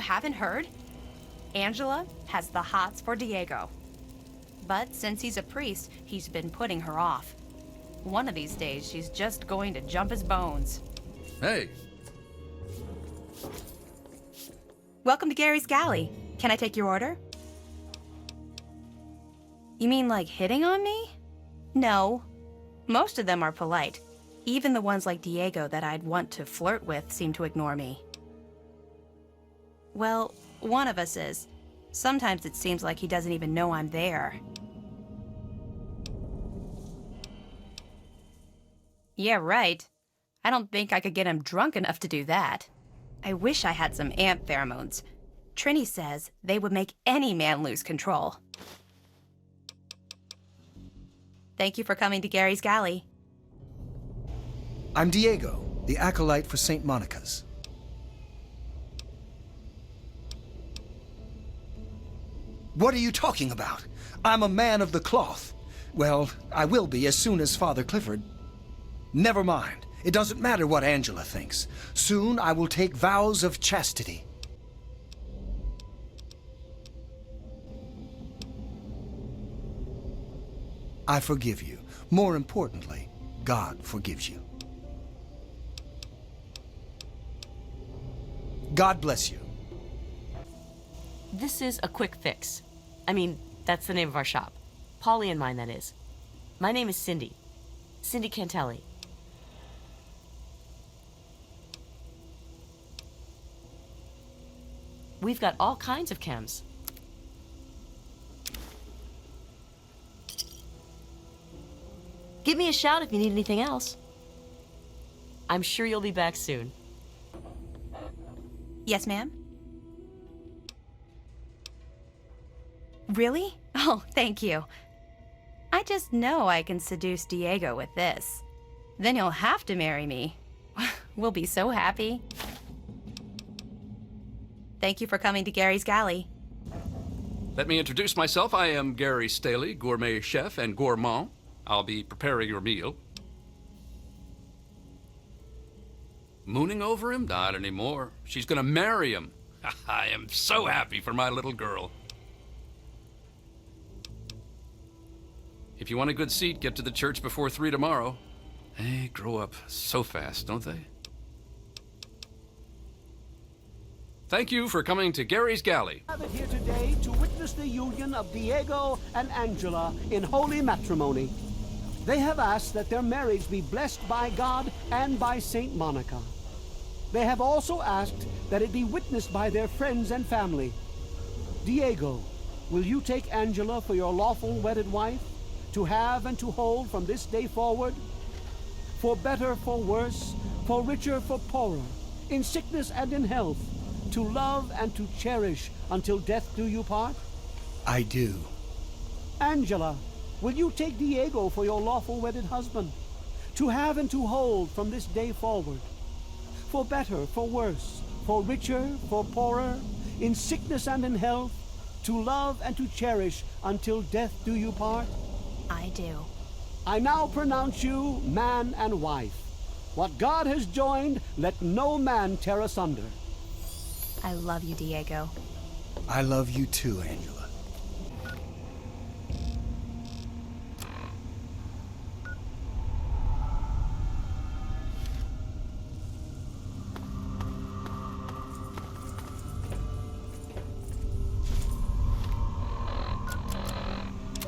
haven't heard? Angela has the hots for Diego. But since he's a priest, he's been putting her off. One of these days, she's just going to jump his bones. Hey. Welcome to Gary's Galley. Can I take your order? You mean like hitting on me? No. Most of them are polite. Even the ones like Diego that I'd want to flirt with seem to ignore me. Well, one of us is. Sometimes it seems like he doesn't even know I'm there. Yeah, right. I don't think I could get him drunk enough to do that. I wish I had some ant pheromones. Trini says they would make any man lose control. Thank you for coming to Gary's Galley. I'm Diego, the acolyte for St. Monica's. What are you talking about? I'm a man of the cloth. Well, I will be as soon as Father Clifford. Never mind. It doesn't matter what Angela thinks. Soon I will take vows of chastity. I forgive you. More importantly, God forgives you. God bless you. This is a quick fix. I mean, that's the name of our shop. Polly and mine, that is. My name is Cindy. Cindy Cantelli. We've got all kinds of chems. Give me a shout if you need anything else. I'm sure you'll be back soon. Yes, ma'am? Really? Oh, thank you. I just know I can seduce Diego with this. Then you'll have to marry me. We'll be so happy. Thank you for coming to Gary's Galley. Let me introduce myself. I am Gary Staley, gourmet chef and gourmand. I'll be preparing your meal. Mooning over him? Not anymore. She's gonna marry him. I am so happy for my little girl. If you want a good seat, get to the church before 3 tomorrow. They grow up so fast, don't they? Thank you for coming to Gary's Galley. I have here today to witness the union of Diego and Angela in holy matrimony. They have asked that their marriage be blessed by God and by St. Monica. They have also asked that it be witnessed by their friends and family. Diego, will you take Angela for your lawful wedded wife, to have and to hold from this day forward? For better, for worse, for richer, for poorer, in sickness and in health, to love and to cherish until death do you part? I do. Angela, will you take Diego for your lawful wedded husband, to have and to hold from this day forward? For better, for worse, for richer, for poorer, in sickness and in health, to love and to cherish until death do you part? I do. I now pronounce you man and wife. What God has joined, let no man tear asunder. I love you, Diego. I love you too, Angela.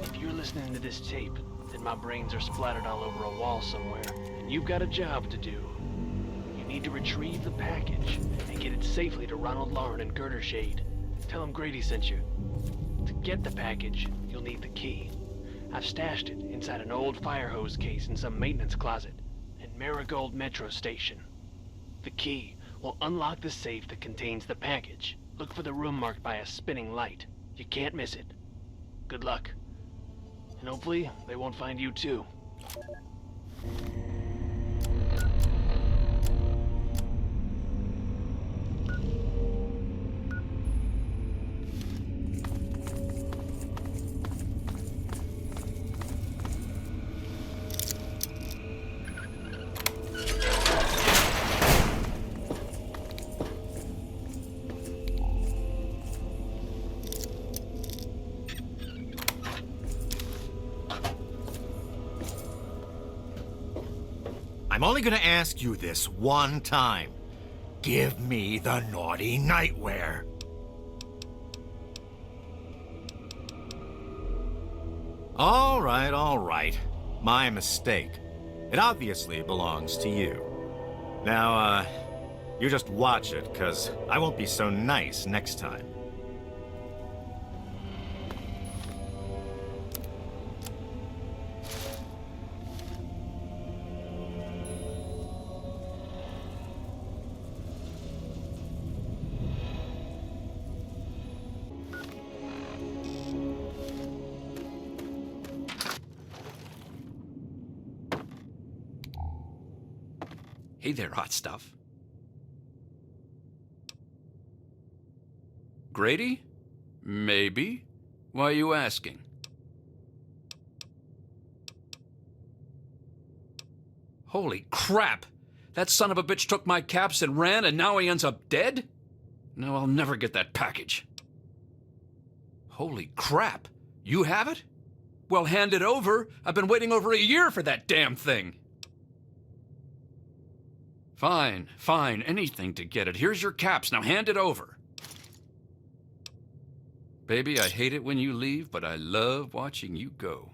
If you're listening to this tape, then my brains are splattered all over a wall somewhere, and you've got a job to do. You need to retrieve the package and get it safely to Ronald Lauren and Girder Shade. Tell him Grady sent you. To get the package, you'll need the key. I've stashed it inside an old fire hose case in some maintenance closet in Marigold Metro Station. The key will unlock the safe that contains the package. Look for the room marked by a spinning light. You can't miss it. Good luck. And hopefully, they won't find you too. I'm only gonna ask you this one time. Give me the naughty nightwear. All right. My mistake. It obviously belongs to you. Now, you just watch it, 'cause I won't be so nice next time. Hey there, hot stuff. Grady? Maybe. Why are you asking? Holy crap! That son of a bitch took my caps and ran, and now he ends up dead? No, I'll never get that package. Holy crap! You have it? Well, hand it over. I've been waiting over a year for that damn thing. Fine, anything to get it. Here's your caps, now hand it over. Baby, I hate it when you leave, but I love watching you go.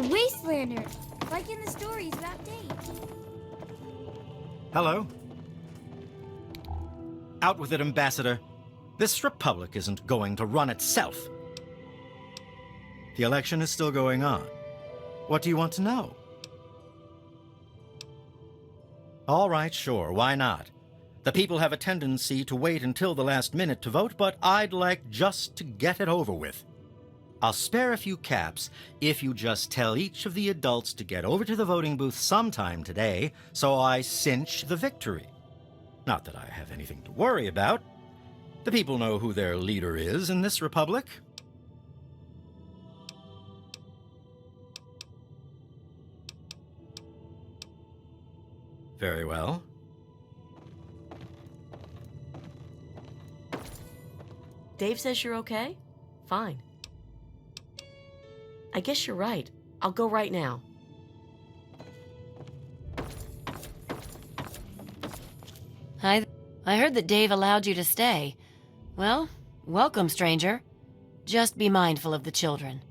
Wastelander, like in the stories about Dave. Hello? Out with it, Ambassador. This republic isn't going to run itself. The election is still going on. What do you want to know? All right, sure, why not? The people have a tendency to wait until the last minute to vote, but I'd like just to get it over with. I'll spare a few caps if you just tell each of the adults to get over to the voting booth sometime today, so I cinch the victory. Not that I have anything to worry about. The people know who their leader is in this republic. Very well. Dave says you're okay? Fine. I guess you're right. I'll go right now. I heard that Dave allowed you to stay. Well, welcome, stranger. Just be mindful of the children.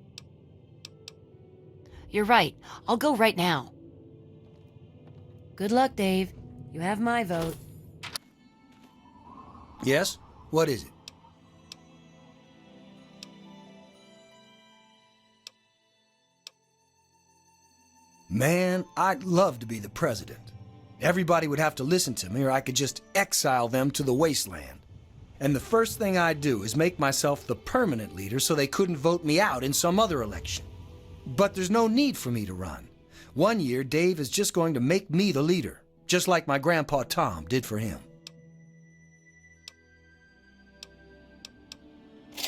You're right. I'll go right now. Good luck, Dave. You have my vote. Yes? What is it? Man, I'd love to be the president. Everybody would have to listen to me, or I could just exile them to the wasteland. And the first thing I'd do is make myself the permanent leader so they couldn't vote me out in some other election. But there's no need for me to run. One year, Dave is just going to make me the leader, just like my grandpa Tom did for him.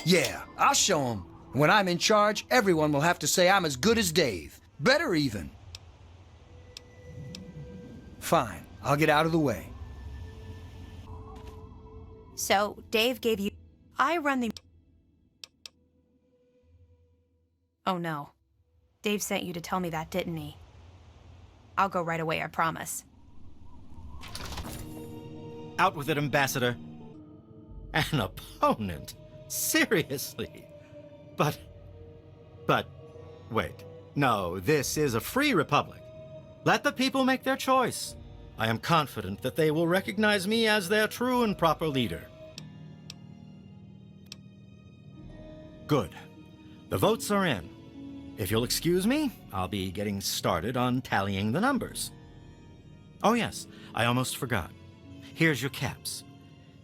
Yeah, I'll show him. When I'm in charge, everyone will have to say I'm as good as Dave. Better even. Fine, I'll get out of the way. So, Dave gave you... I run the... Oh no. Dave sent you to tell me that, didn't he? I'll go right away, I promise. Out with it, Ambassador. An opponent? Seriously? But, wait. No, this is a free republic. Let the people make their choice. I am confident that they will recognize me as their true and proper leader. Good. The votes are in. If you'll excuse me, I'll be getting started on tallying the numbers. Oh yes, I almost forgot. Here's your caps.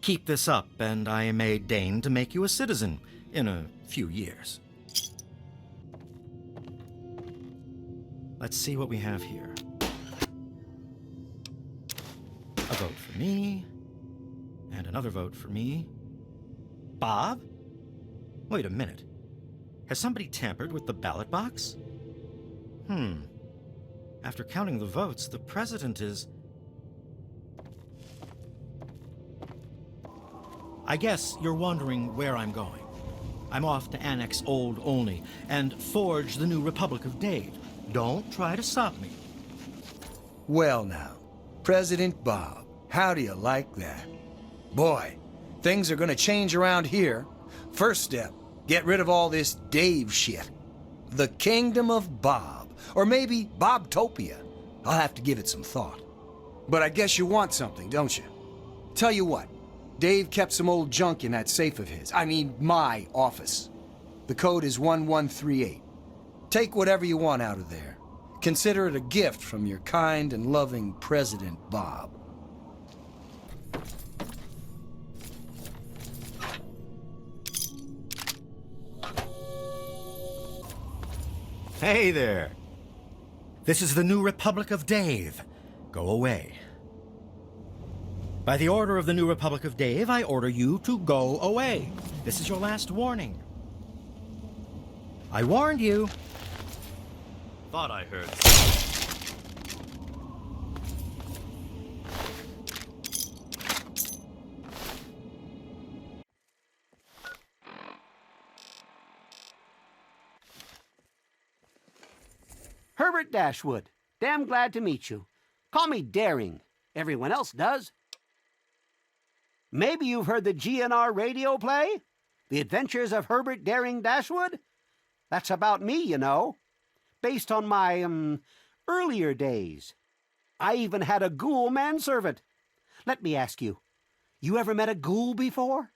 Keep this up, and I may deign to make you a citizen in a few years. Let's see what we have here. A vote for me, and another vote for me. Bob? Wait a minute. Has somebody tampered with the ballot box? After counting the votes, the president is... I guess you're wondering where I'm going. I'm off to annex Old Olney and forge the new Republic of Dave. Don't try to stop me. Well now, President Bob, how do you like that? Boy, things are gonna change around here. First step, get rid of all this Dave shit. The Kingdom of Bob, or maybe Bobtopia. I'll have to give it some thought. But I guess you want something, don't you? Tell you what, Dave kept some old junk in that safe of his. I mean, my office. The code is 1138. Take whatever you want out of there. Consider it a gift from your kind and loving President Bob. Hey there. This is the new Republic of Dave. Go away. By the order of the new Republic of Dave, I order you to go away. This is your last warning. I warned you. Thought I heard. Herbert Dashwood. Damn glad to meet you. Call me Daring. Everyone else does. Maybe you've heard the GNR radio play? The Adventures of Herbert Daring Dashwood? That's about me, you know. based on my, earlier days. I even had a ghoul manservant. Let me ask you, you ever met a ghoul before?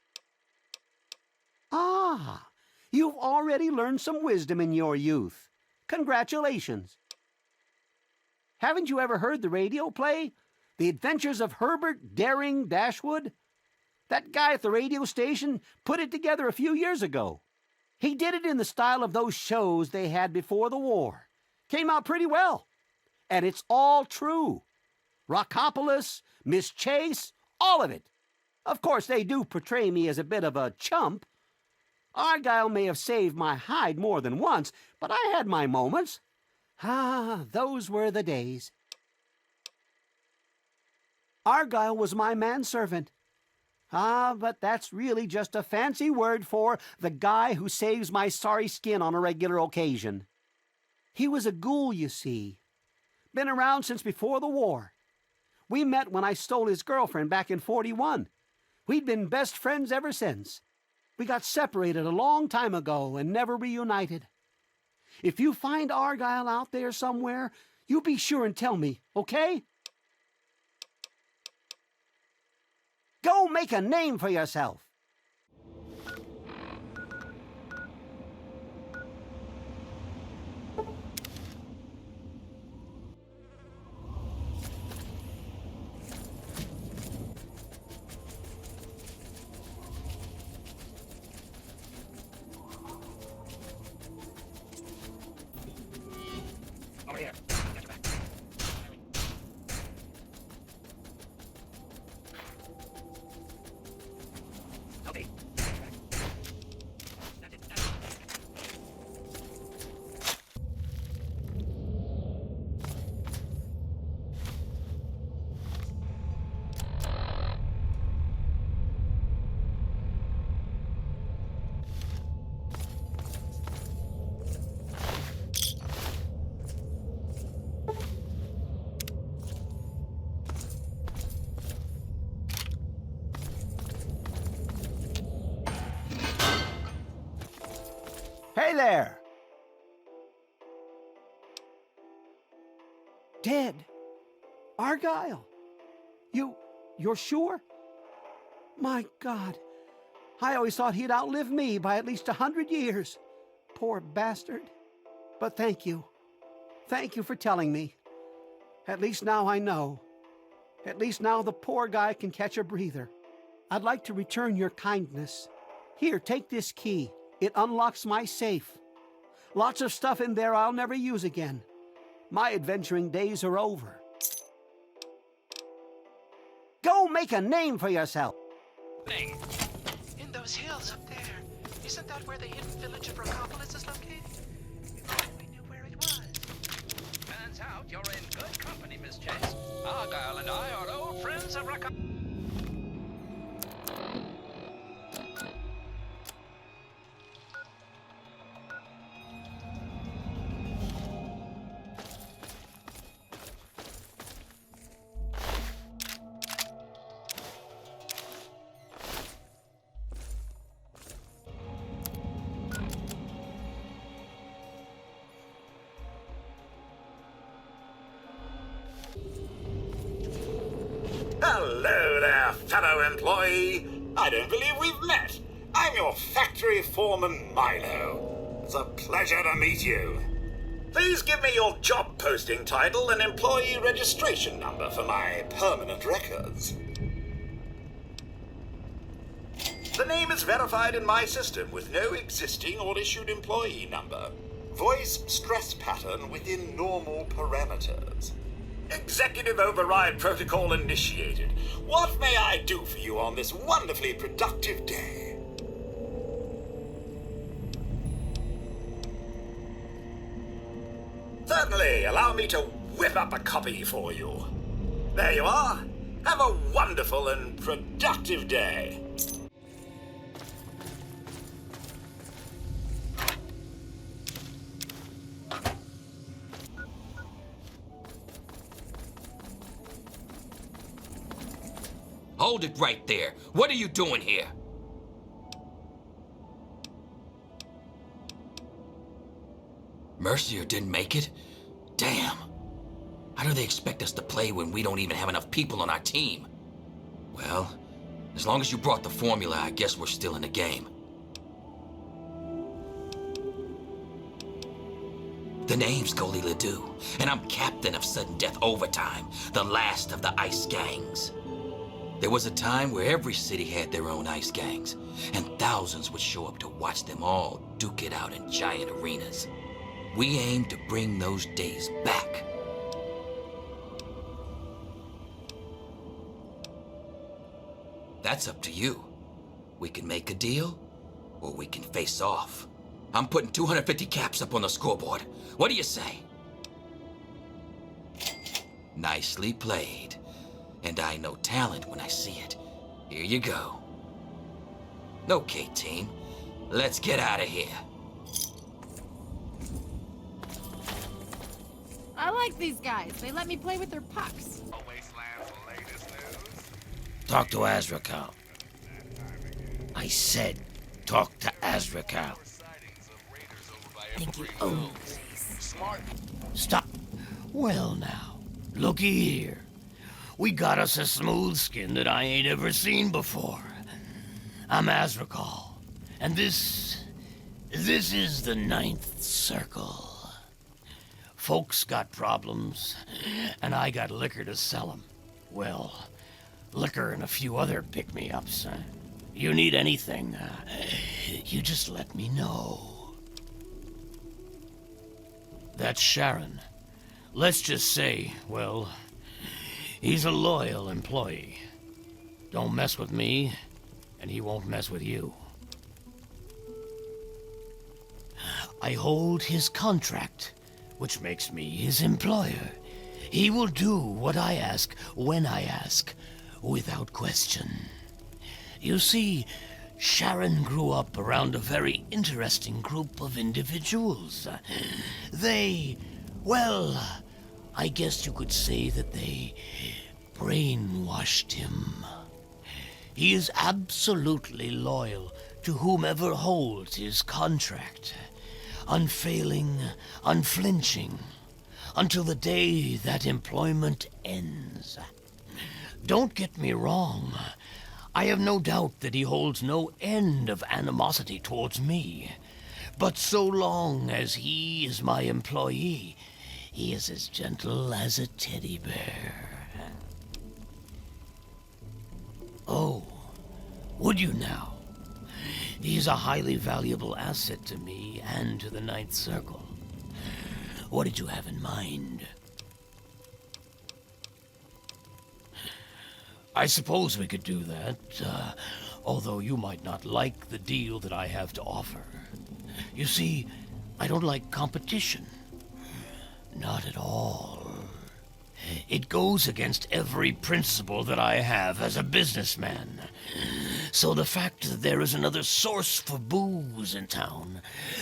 Ah, you've already learned some wisdom in your youth. Congratulations. Haven't you ever heard the radio play? The Adventures of Herbert Daring Dashwood? That guy at the radio station put it together a few years ago. He did it in the style of those shows they had before the war. Came out pretty well. And it's all true. Rockopolis, Miss Chase, all of it. Of course, they do portray me as a bit of a chump. Argyle may have saved my hide more than once, but I had my moments. Ah, those were the days. Argyle was my manservant. Ah, but that's really just a fancy word for the guy who saves my sorry skin on a regular occasion. He was a ghoul, you see. Been around since before the war. We met when I stole his girlfriend back in '41. We'd been best friends ever since. We got separated a long time ago and never reunited. If you find Argyle out there somewhere, you be sure and tell me, okay? Go make a name for yourself. Over here. Okay. Hey there! Dead? Argyle? You're sure? My God, I always thought he'd outlive me by at least 100 years. Poor bastard. But thank you. Thank you for telling me. At least now I know. At least now the poor guy can catch a breather. I'd like to return your kindness. Here, take this key. It unlocks my safe. Lots of stuff in there I'll never use again. My adventuring days are over. Go make a name for yourself. In those hills up there. Isn't that where the hidden village of Rockopolis is located? If only we knew where it was. Turns out you're in good company, Miss Chase. Argyle and I are old friends of Rockopolis. Hello there, fellow employee. I don't believe we've met. I'm your factory foreman, Milo. It's a pleasure to meet you. Please give me your job posting title and employee registration number for my permanent records. The name is verified in my system with no existing or issued employee number. Voice stress pattern within normal parameters. Executive override protocol initiated. What may I do for you on this wonderfully productive day? Certainly, allow me to whip up a copy for you. There you are. Have a wonderful and productive day. Hold it right there. What are you doing here? Mercier didn't make it? Damn. How do they expect us to play when we don't even have enough people on our team? Well, as long as you brought the formula, I guess we're still in the game. The name's Goli Ledoux, and I'm captain of Sudden Death Overtime, the last of the ice gangs. There was a time where every city had their own ice gangs, and thousands would show up to watch them all duke it out in giant arenas. We aim to bring those days back. That's up to you. We can make a deal, or we can face off. I'm putting 250 caps up on the scoreboard. What do you say? Nicely played. And I know talent when I see it. Here you go. Okay, team. Let's get out of here. I like these guys. They let me play with their pucks. Talk to Azrakal. I said, talk to Azrakal. Think you own Stop. Well now, looky here. We got us a smooth skin that I ain't ever seen before. I'm Azrakal, and this is the 9th Circle. Folks got problems, and I got liquor to sell 'em. Well, liquor and a few other pick-me-ups. You need anything, you just let me know. That's Sharon. Let's just say, well, he's a loyal employee. Don't mess with me, and he won't mess with you. I hold his contract, which makes me his employer. He will do what I ask, when I ask, without question. You see, Sharon grew up around a very interesting group of individuals. Well, I guess you could say that they brainwashed him. He is absolutely loyal to whomever holds his contract. Unfailing, unflinching, until the day that employment ends. Don't get me wrong. I have no doubt that he holds no end of animosity towards me. But so long as he is my employee, he is as gentle as a teddy bear. Oh, would you now? He's a highly valuable asset to me and to the 9th Circle. What did you have in mind? I suppose we could do that, although you might not like the deal that I have to offer. You see, I don't like competition. Not at all. It goes against every principle that I have as a businessman. So the fact that there is another source for booze in town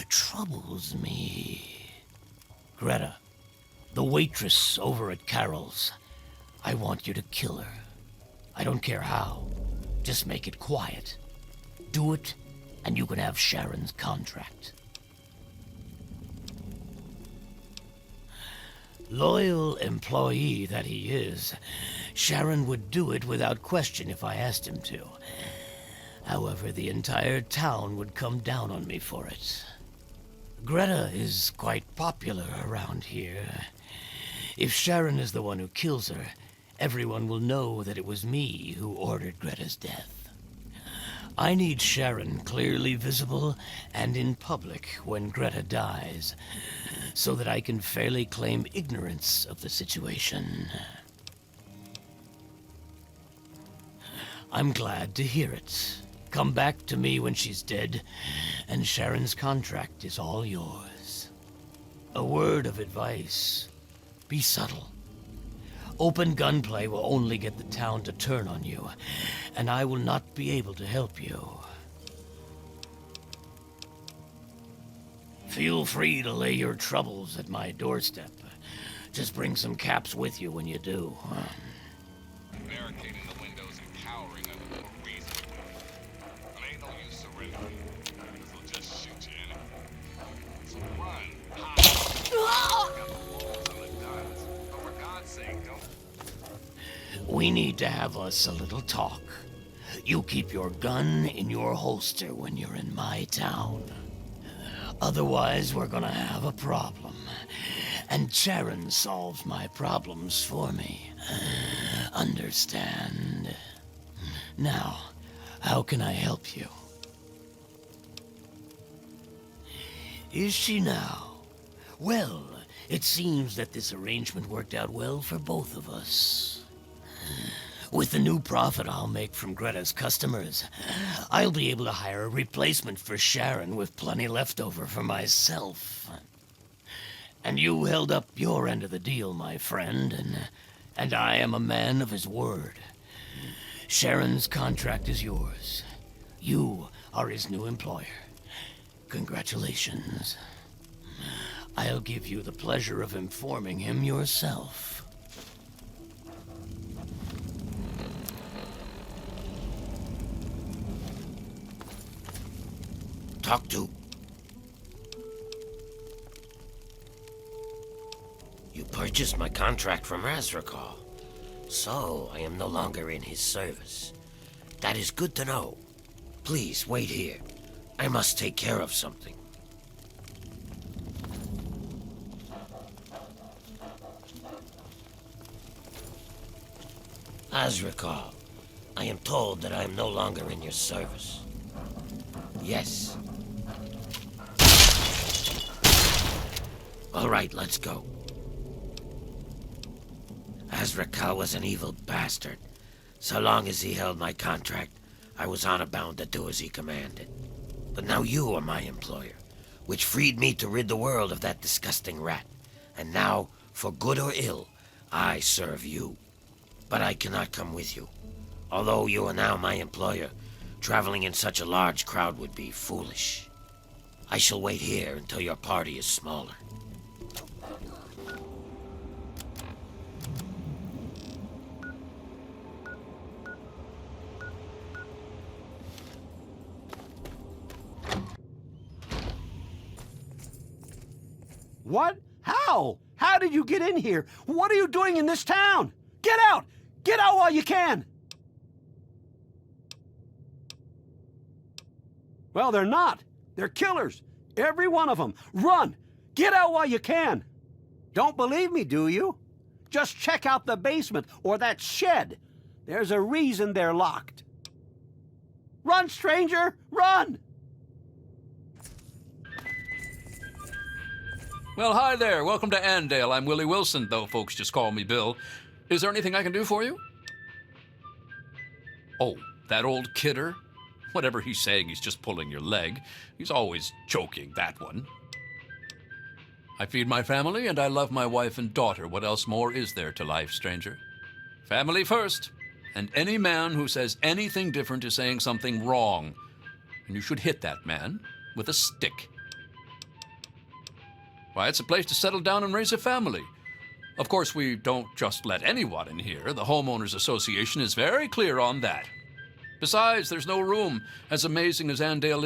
troubles me. Greta, the waitress over at Carol's, I want you to kill her. I don't care how. Just make it quiet. Do it, and you can have Sharon's contract. Loyal employee that he is, Sharon would do it without question if I asked him to. However, the entire town would come down on me for it. Greta is quite popular around here. If Sharon is the one who kills her, everyone will know that it was me who ordered Greta's death. I need Sharon clearly visible and in public when Greta dies, so that I can fairly claim ignorance of the situation. I'm glad to hear it. Come back to me when she's dead, and Sharon's contract is all yours. A word of advice. Be subtle. Open gunplay will only get the town to turn on you, and I will not be able to help you. Feel free to lay your troubles at my doorstep. Just bring some caps with you when you do. Barricading the windows and cowering under more reasonable. But ain't no use surrendering, because they'll just shoot you anyway. So run, hide, we need to have us a little talk. You keep your gun in your holster when you're in my town. Otherwise, we're gonna have a problem. And Sharon solves my problems for me. Understand? Now, how can I help you? Is she now? Well, it seems that this arrangement worked out well for both of us. With the new profit I'll make from Greta's customers, I'll be able to hire a replacement for Sharon with plenty left over for myself. And you held up your end of the deal, my friend, and I am a man of his word. Sharon's contract is yours. You are his new employer. Congratulations. I'll give you the pleasure of informing him yourself. Talk to. You purchased my contract from Azrakal, so I am no longer in his service. That is good to know. Please, wait here. I must take care of something. Azrakal, I am told that I am no longer in your service. Yes. All right, let's go. Azrakal was an evil bastard. So long as he held my contract, I was honor bound to do as he commanded. But now you are my employer, which freed me to rid the world of that disgusting rat. And now, for good or ill, I serve you. But I cannot come with you. Although you are now my employer, traveling in such a large crowd would be foolish. I shall wait here until your party is smaller. What? How? How did you get in here? What are you doing in this town? Get out! Get out while you can! Well, they're not. They're killers. Every one of them. Run! Get out while you can! Don't believe me, do you? Just check out the basement or that shed. There's a reason they're locked. Run, stranger! Run! Well, hi there. Welcome to Andale. I'm Willie Wilson, though folks just call me Bill. Is there anything I can do for you? Oh, that old kidder? Whatever he's saying, he's just pulling your leg. He's always joking, that one. I feed my family, and I love my wife and daughter. What else more is there to life, stranger? Family first. And any man who says anything different is saying something wrong. And you should hit that man with a stick. Why, it's a place to settle down and raise a family. Of course, we don't just let anyone in here. The Homeowners Association is very clear on that. Besides, there's no room. As amazing as Andale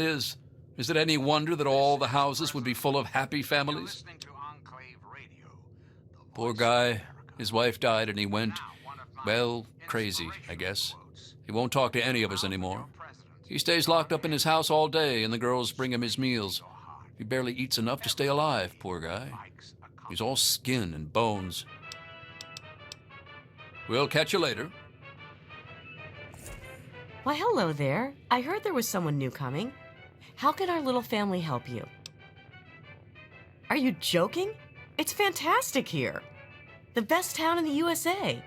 is it any wonder that all the houses would be full of happy families? Poor guy. His wife died and he went, well, crazy, I guess. He won't talk to any of us anymore. He stays locked up in his house all day, and the girls bring him his meals. He barely eats enough to stay alive, poor guy. He's all skin and bones. We'll catch you later. Why, hello there. I heard there was someone new coming. How can our little family help you? Are you joking? It's fantastic here. The best town in the USA.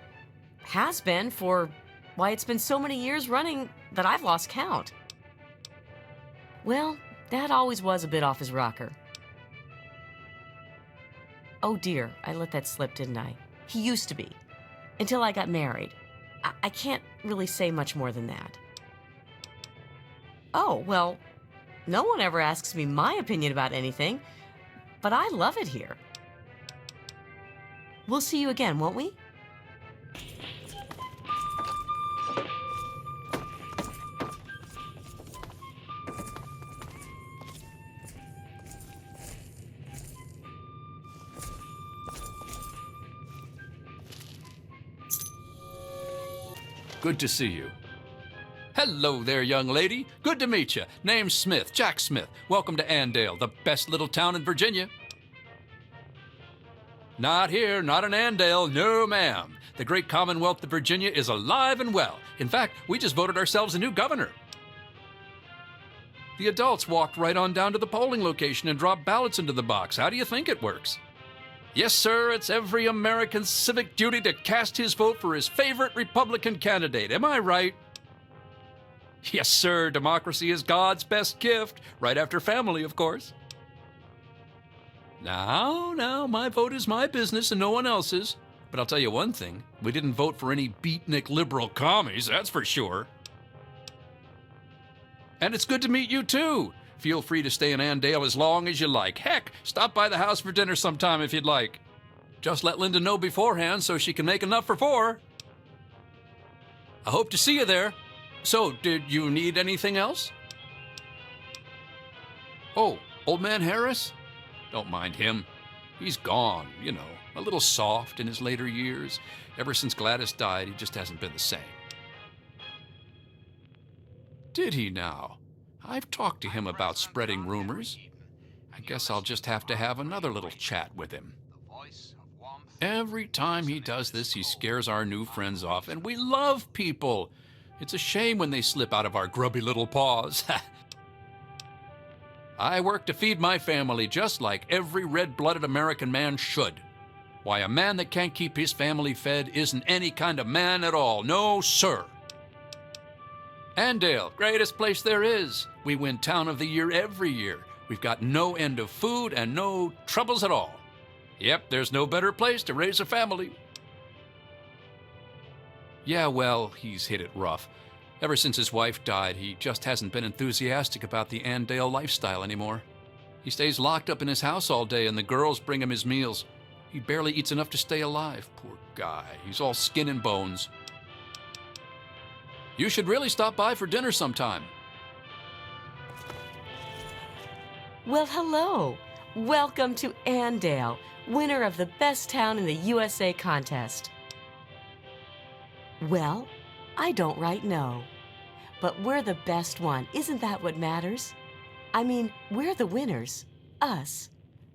Has been for, why, it's been so many years running that I've lost count. Well, Dad always was a bit off his rocker. Oh dear, I let that slip, didn't I? He used to be. Until I got married. I can't really say much more than that. Oh, well, no one ever asks me my opinion about anything, but I love it here. We'll see you again, won't we? Good to see you. Hello there, young lady. Good to meet you. Name's Smith, Jack Smith. Welcome to Andale, the best little town in Virginia. Not here, not in Andale, no ma'am. The great Commonwealth of Virginia is alive and well. In fact, we just voted ourselves a new governor. The adults walked right on down to the polling location and dropped ballots into the box. How do you think it works? Yes, sir, it's every American's civic duty to cast his vote for his favorite Republican candidate. Am I right? Yes, sir, democracy is God's best gift, right after family, of course. Now, my vote is my business and no one else's. But I'll tell you one thing, we didn't vote for any beatnik liberal commies, that's for sure. And it's good to meet you, too. Feel free to stay in Andale as long as you like. Heck, stop by the house for dinner sometime if you'd like. Just let Linda know beforehand so she can make enough for 4. I hope to see you there. So, did you need anything else? Oh, old man Harris? Don't mind him. He's gone, you know, a little soft in his later years. Ever since Gladys died, he just hasn't been the same. Did he now? I've talked to him about spreading rumors. I guess I'll just have to have another little chat with him. Every time he does this, he scares our new friends off, and we love people. It's a shame when they slip out of our grubby little paws. I work to feed my family just like every red-blooded American man should. Why, a man that can't keep his family fed isn't any kind of man at all. No, sir. Andale, greatest place there is. We win Town of the Year every year. We've got no end of food and no troubles at all. Yep, there's no better place to raise a family. Yeah, well, he's hit it rough. Ever since his wife died, he just hasn't been enthusiastic about the Andale lifestyle anymore. He stays locked up in his house all day and the girls bring him his meals. He barely eats enough to stay alive. Poor guy. He's all skin and bones. You should really stop by for dinner sometime. Well, hello. Welcome to Andale, winner of the best town in the USA contest. Well, I don't right know. But we're the best one. Isn't that what matters? I mean, we're the winners. Us.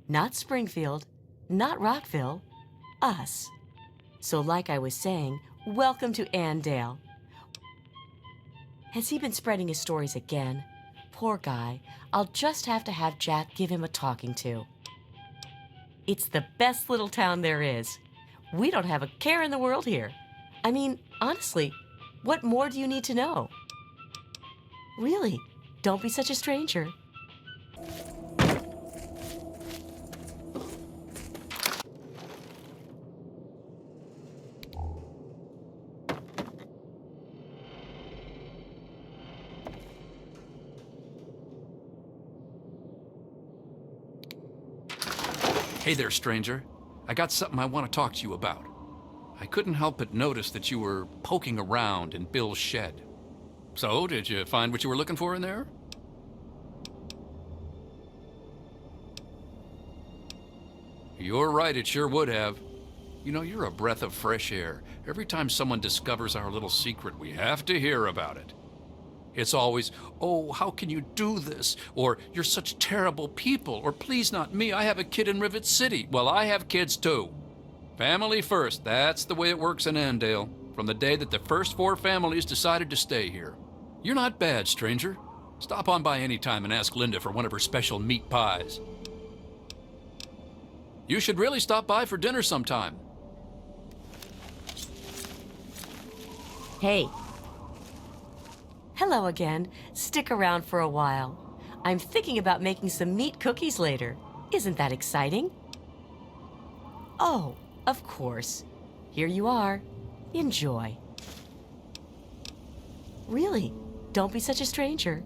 Not Springfield. Not Rockville. Us. So like I was saying, welcome to Andale. Has he been spreading his stories again? Poor guy. I'll just have to have Jack give him a talking to. It's the best little town there is. We don't have a care in the world here. I mean, honestly, what more do you need to know? Really, don't be such a stranger. Hey there, stranger. I got something I want to talk to you about. I couldn't help but notice that you were poking around in Bill's shed. So, did you find what you were looking for in there? You're right, it sure would have. You know, you're a breath of fresh air. Every time someone discovers our little secret, we have to hear about it. It's always, oh, how can you do this? Or, you're such terrible people. Or, please not me, I have a kid in Rivet City. Well, I have kids too. Family first, that's the way it works in Andale. From the day that the first 4 families decided to stay here. You're not bad, stranger. Stop on by any time and ask Linda for one of her special meat pies. You should really stop by for dinner sometime. Hey. Hello again. Stick around for a while. I'm thinking about making some meat cookies later. Isn't that exciting? Oh, of course. Here you are. Enjoy. Really, don't be such a stranger.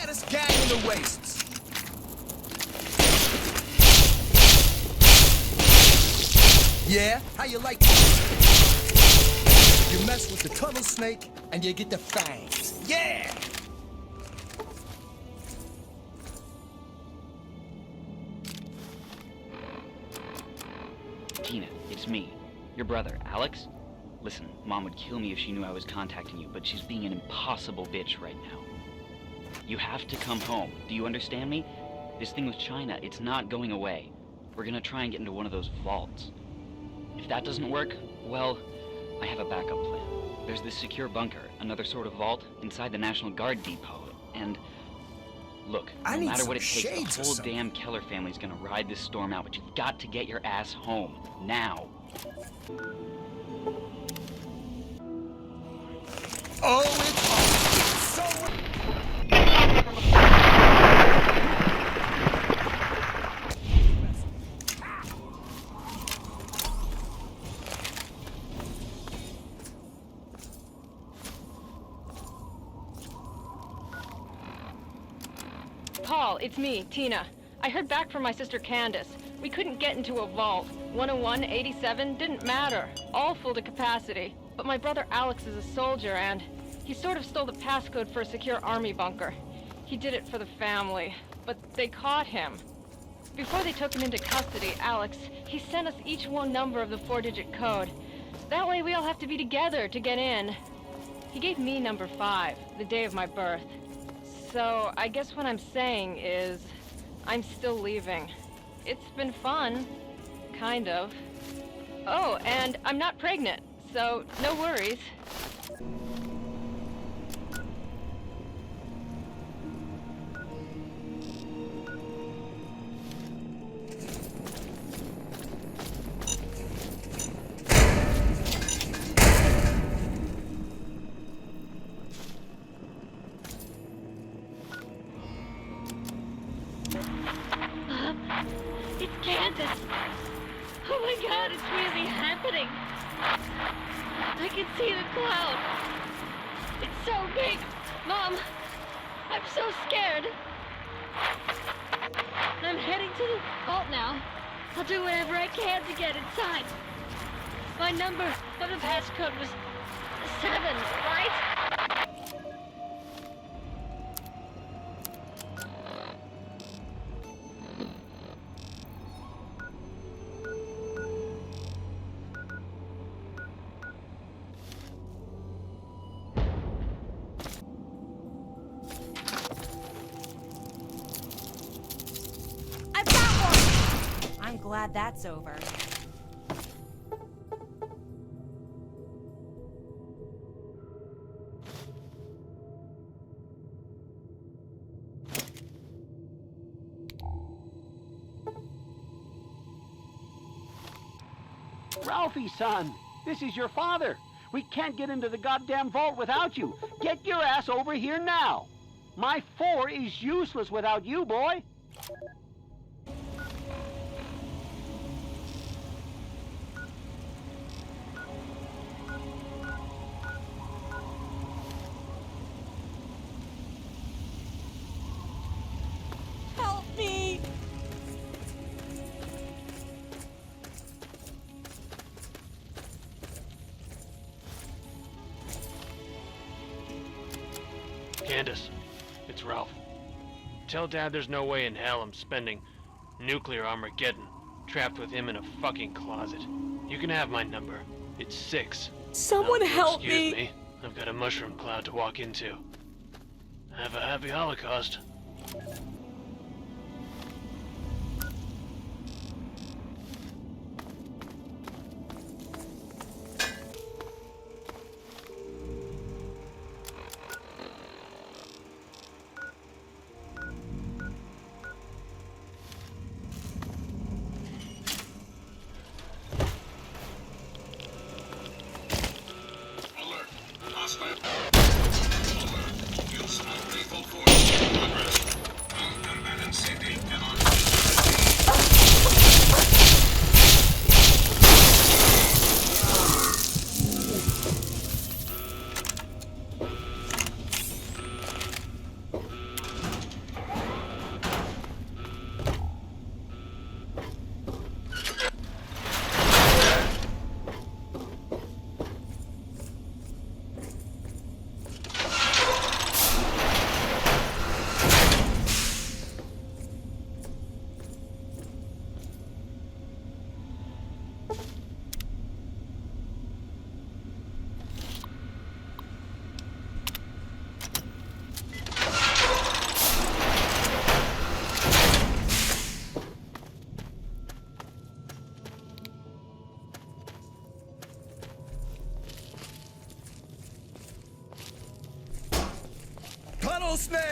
baddest gang in the wastes. Yeah? How you like that? You mess with the tunnel snake, and you get the fangs. Yeah! Tina, it's me. Your brother, Alex? Listen, Mom would kill me if she knew I was contacting you, but she's being an impossible bitch right now. You have to come home. Do you understand me? This thing with China, it's not going away. We're gonna try and get into one of those vaults. If that doesn't work, well, I have a backup plan. There's this secure bunker, another sort of vault, inside the National Guard depot, and... Look, no matter what it takes, the whole damn Keller family's gonna ride this storm out, but you've got to get your ass home. Now. Oh, it's so... Paul, it's me, Tina. I heard back from my sister Candace. We couldn't get into a vault. 101, 87, didn't matter. All full to capacity. But my brother Alex is a soldier, and he sort of stole the passcode for a secure army bunker. He did it for the family, but they caught him. Before they took him into custody, Alex, he sent us each one number of the 4-digit code. That way we all have to be together to get in. He gave me number 5, the day of my birth. So I guess what I'm saying is, I'm still leaving. It's been fun. Kind of. Oh, and I'm not pregnant, so no worries. It's Candace! Oh my god, it's really happening! I can see the cloud! It's so big! Mom! I'm so scared! I'm heading to the vault now. I'll do whatever I can to get inside. My number of the passcode was 7, right? I'm glad that's over. Ralphie, son, this is your father. We can't get into the goddamn vault without you. Get your ass over here now. My 4 is useless without you, boy. Help me! Candace, it's Ralph. Tell Dad there's no way in hell I'm spending nuclear Armageddon trapped with him in a fucking closet. You can have my number. It's 6. Someone Now, if you'll help excuse me. I've got a mushroom cloud to walk into. Have a happy Holocaust. rattlesnake!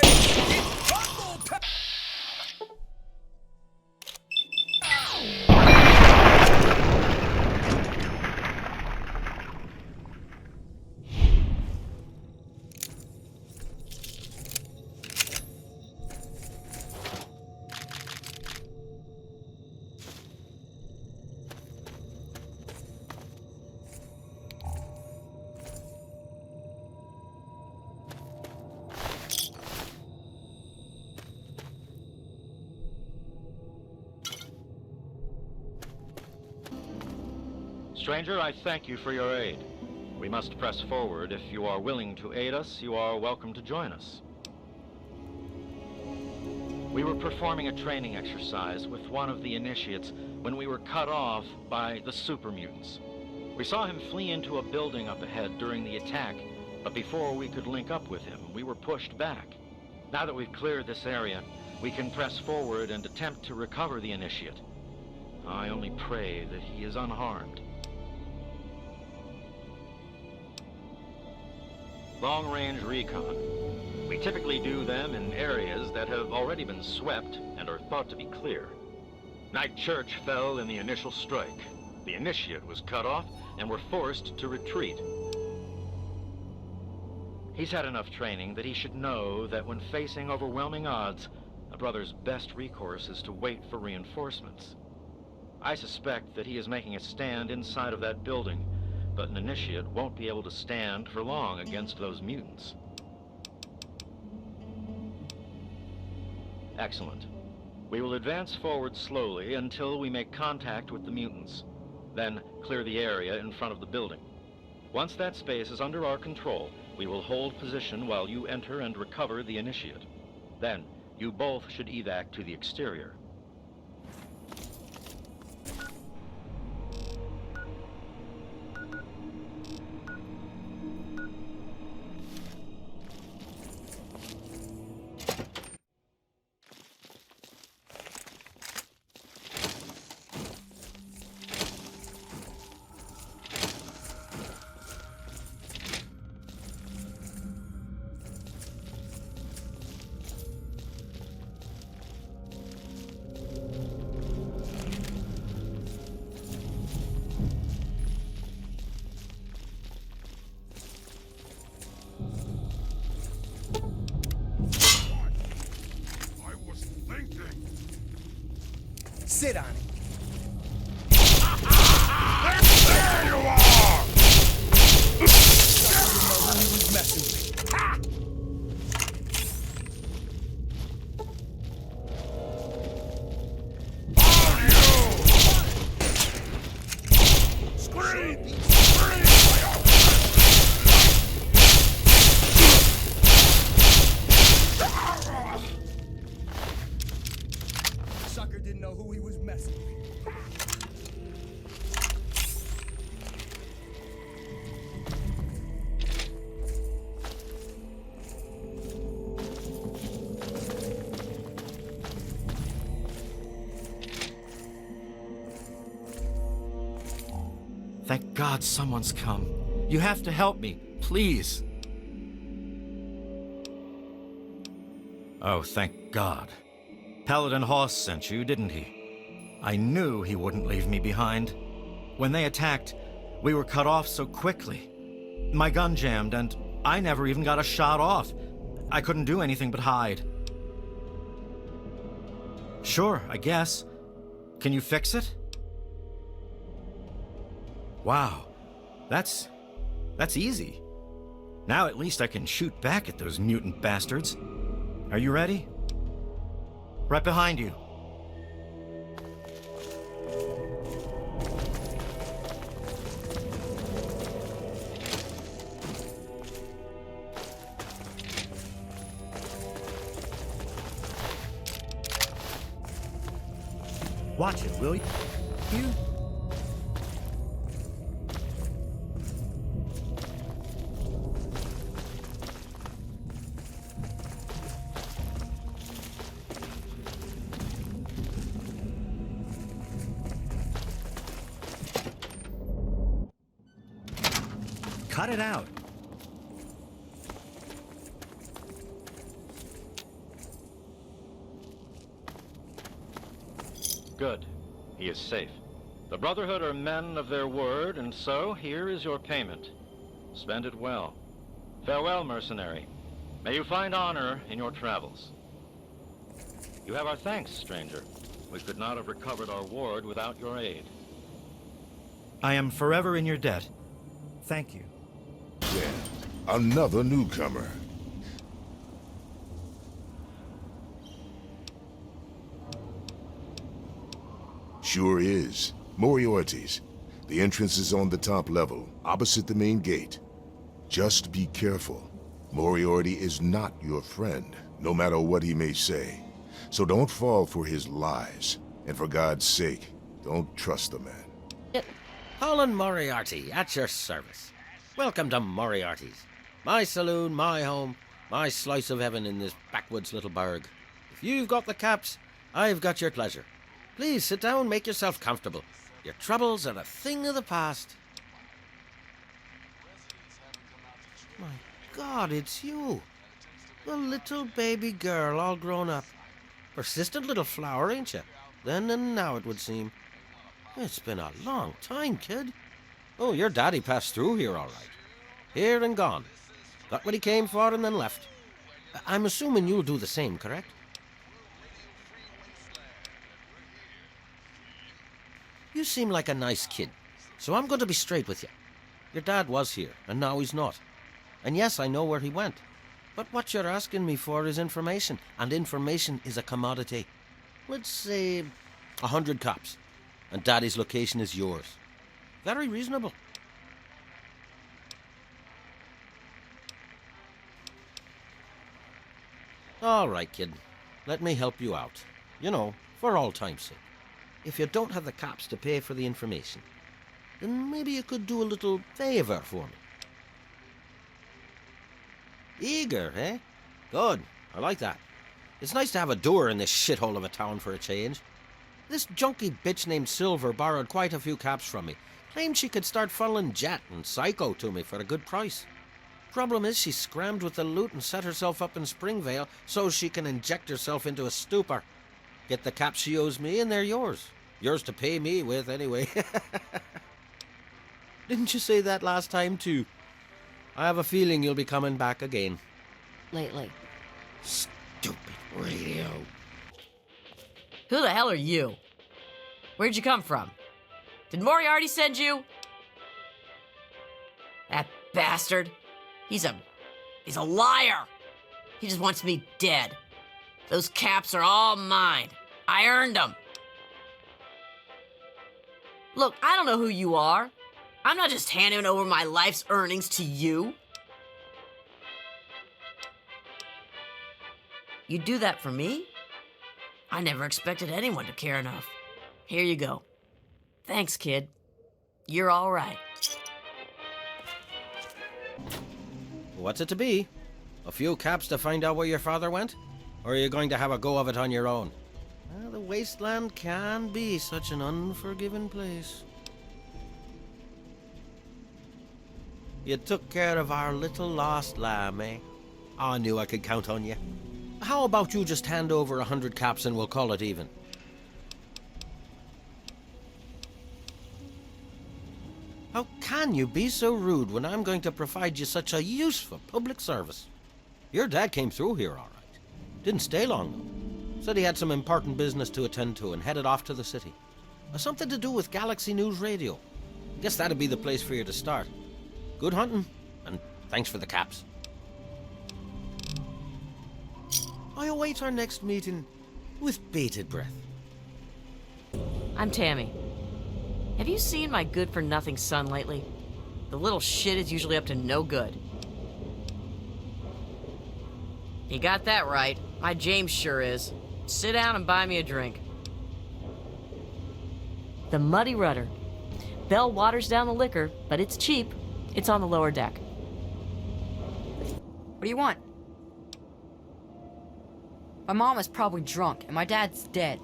Stranger, I thank you for your aid. We must press forward. If you are willing to aid us, you are welcome to join us. We were performing a training exercise with one of the initiates when we were cut off by the super mutants. We saw him flee into a building up ahead during the attack, but before we could link up with him, we were pushed back. Now that we've cleared this area, we can press forward and attempt to recover the initiate. I only pray that he is unharmed. Long-range recon. We typically do them in areas that have already been swept and are thought to be clear. Night Church fell in the initial strike. The initiate was cut off and were forced to retreat. He's had enough training that he should know that when facing overwhelming odds, a brother's best recourse is to wait for reinforcements. I suspect that he is making a stand inside of that building, but an initiate won't be able to stand for long against those mutants. Excellent. We will advance forward slowly until we make contact with the mutants. Then clear the area in front of the building. Once that space is under our control, we will hold position while you enter and recover the initiate. Then, you both should evac to the exterior. Sit on it. There you are! Messing with. Ha! Sucker didn't know who he was messing with. Thank God someone's come. You have to help me, please. Oh, thank God. Paladin Hoss sent you, didn't he? I knew he wouldn't leave me behind. When they attacked, we were cut off so quickly. My gun jammed, and I never even got a shot off. I couldn't do anything but hide. Sure, I guess. Can you fix it? Wow, that's easy. Now at least I can shoot back at those mutant bastards. Are you ready? Right behind you. Watch it, will you? Cut it out. Good. He is safe. The Brotherhood are men of their word, and so here is your payment. Spend it well. Farewell, mercenary. May you find honor in your travels. You have our thanks, stranger. We could not have recovered our ward without your aid. I am forever in your debt. Thank you. Yeah, another newcomer. Sure is. Moriarty's. The entrance is on the top level, opposite the main gate. Just be careful. Moriarty is not your friend, no matter what he may say. So don't fall for his lies. And for God's sake, don't trust the man. Colin Moriarty, at your service. Welcome to Moriarty's. My saloon, my home, my slice of heaven in this backwoods little burg. If you've got the caps, I've got your pleasure. Please sit down, make yourself comfortable. Your troubles are a thing of the past. My God, it's you. The little baby girl all grown up. Persistent little flower, ain't you? Then and now, it would seem. It's been a long time, kid. Oh, your daddy passed through here all right. Here and gone. Got what he came for and then left. I'm assuming you'll do the same, correct? You seem like a nice kid, so I'm going to be straight with you. Your dad was here, and now he's not. And yes, I know where he went. But what you're asking me for is information, and information is a commodity. Let's say 100 cops, and Daddy's location is yours. Very reasonable. All right, kid. Let me help you out. You know, for all time's sake. If you don't have the cops to pay for the information, then maybe you could do a little favor for me. Eager, eh? Good. I like that. It's nice to have a doer in this shithole of a town for a change. This junky bitch named Silver borrowed quite a few caps from me. Claimed she could start funneling Jet and Psycho to me for a good price. Problem is, she scrammed with the loot and set herself up in Springvale so she can inject herself into a stupor. Get the caps she owes me and they're yours. Yours to pay me with, anyway. Didn't you say that last time, too? I have a feeling you'll be coming back again. Lately. Stupid radio. Who the hell are you? Where'd you come from? Did Moriarty send you? That bastard. He's a liar. He just wants me dead. Those caps are all mine. I earned them. Look, I don't know who you are. I'm not just handing over my life's earnings to you. You do that for me? I never expected anyone to care enough. Here you go. Thanks, kid. You're all right. What's it to be? A few caps to find out where your father went? Or are you going to have a go of it on your own? Well, the wasteland can be such an unforgiving place. You took care of our little lost lamb, eh? I knew I could count on you. How about you just hand over 100 caps and we'll call it even? How can you be so rude when I'm going to provide you such a useful public service? Your dad came through here all right. Didn't stay long, though. Said he had some important business to attend to and headed off to the city. Something to do with Galaxy News Radio. Guess that'd be the place for you to start. Good hunting, and thanks for the caps. I await our next meeting with bated breath. I'm Tammy. Have you seen my good-for-nothing son lately? The little shit is usually up to no good. You got that right. My James sure is. Sit down and buy me a drink. The Muddy Rudder. Bell waters down the liquor, but it's cheap. It's on the lower deck. What do you want? My mom is probably drunk, and my dad's dead.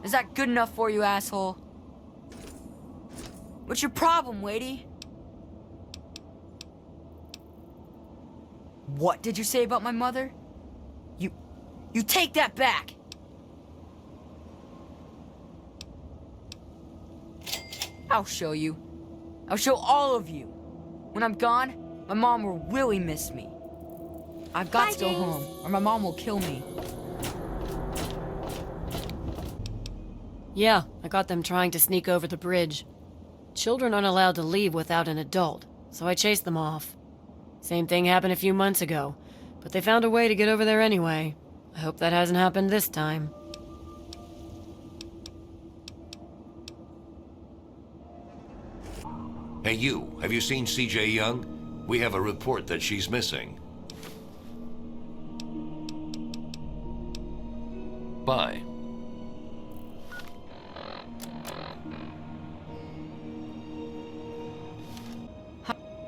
Is that good enough for you, asshole? What's your problem, Wadey? What did you say about my mother? You take that back! I'll show you. I'll show all of you. When I'm gone, my mom will really miss me. I've got to go home, or my mom will kill me. Yeah, I got them trying to sneak over the bridge. Children aren't allowed to leave without an adult, so I chased them off. Same thing happened a few months ago, but they found a way to get over there anyway. I hope that hasn't happened this time. Hey you, have you seen CJ Young? We have a report that she's missing. Bye.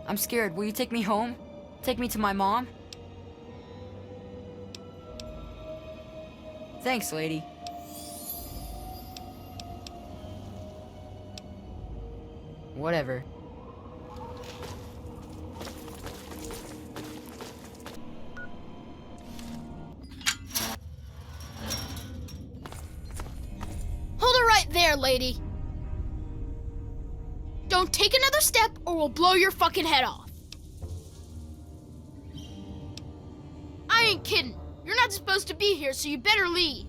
I'm scared. Will you take me home? Take me to my mom? Thanks, lady. Whatever. Hold it right there, lady. Don't take another step or we'll blow your fucking head off. I ain't kidding. You're not supposed to be here, so you better leave.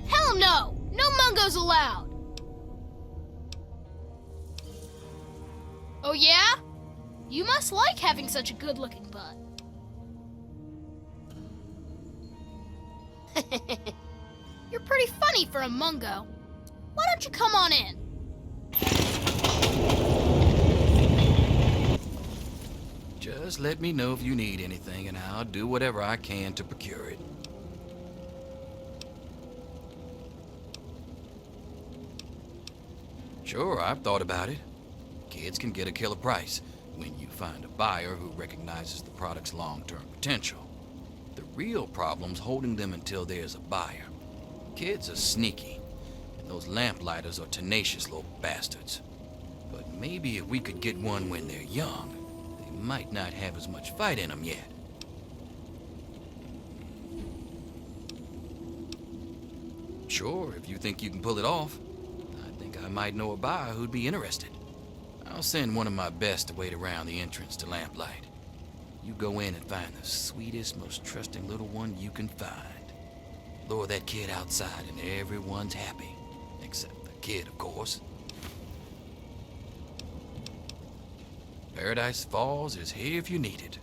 Hell no! No mungos allowed! Oh yeah? You must like having such a good-looking butt. You're pretty funny for a mungo. Why don't you come on in? Just let me know if you need anything, and I'll do whatever I can to procure it. Sure, I've thought about it. Kids can get a killer price when you find a buyer who recognizes the product's long-term potential. The real problem's holding them until there's a buyer. Kids are sneaky, and those lamplighters are tenacious little bastards. But maybe if we could get one when they're young, they might not have as much fight in them yet. Sure, if you think you can pull it off. I think I might know a buyer who'd be interested. I'll send one of my best to wait around the entrance to Lamplight. You go in and find the sweetest, most trusting little one you can find. Lure that kid outside and everyone's happy. Except the kid, of course. Paradise Falls is here if you need it.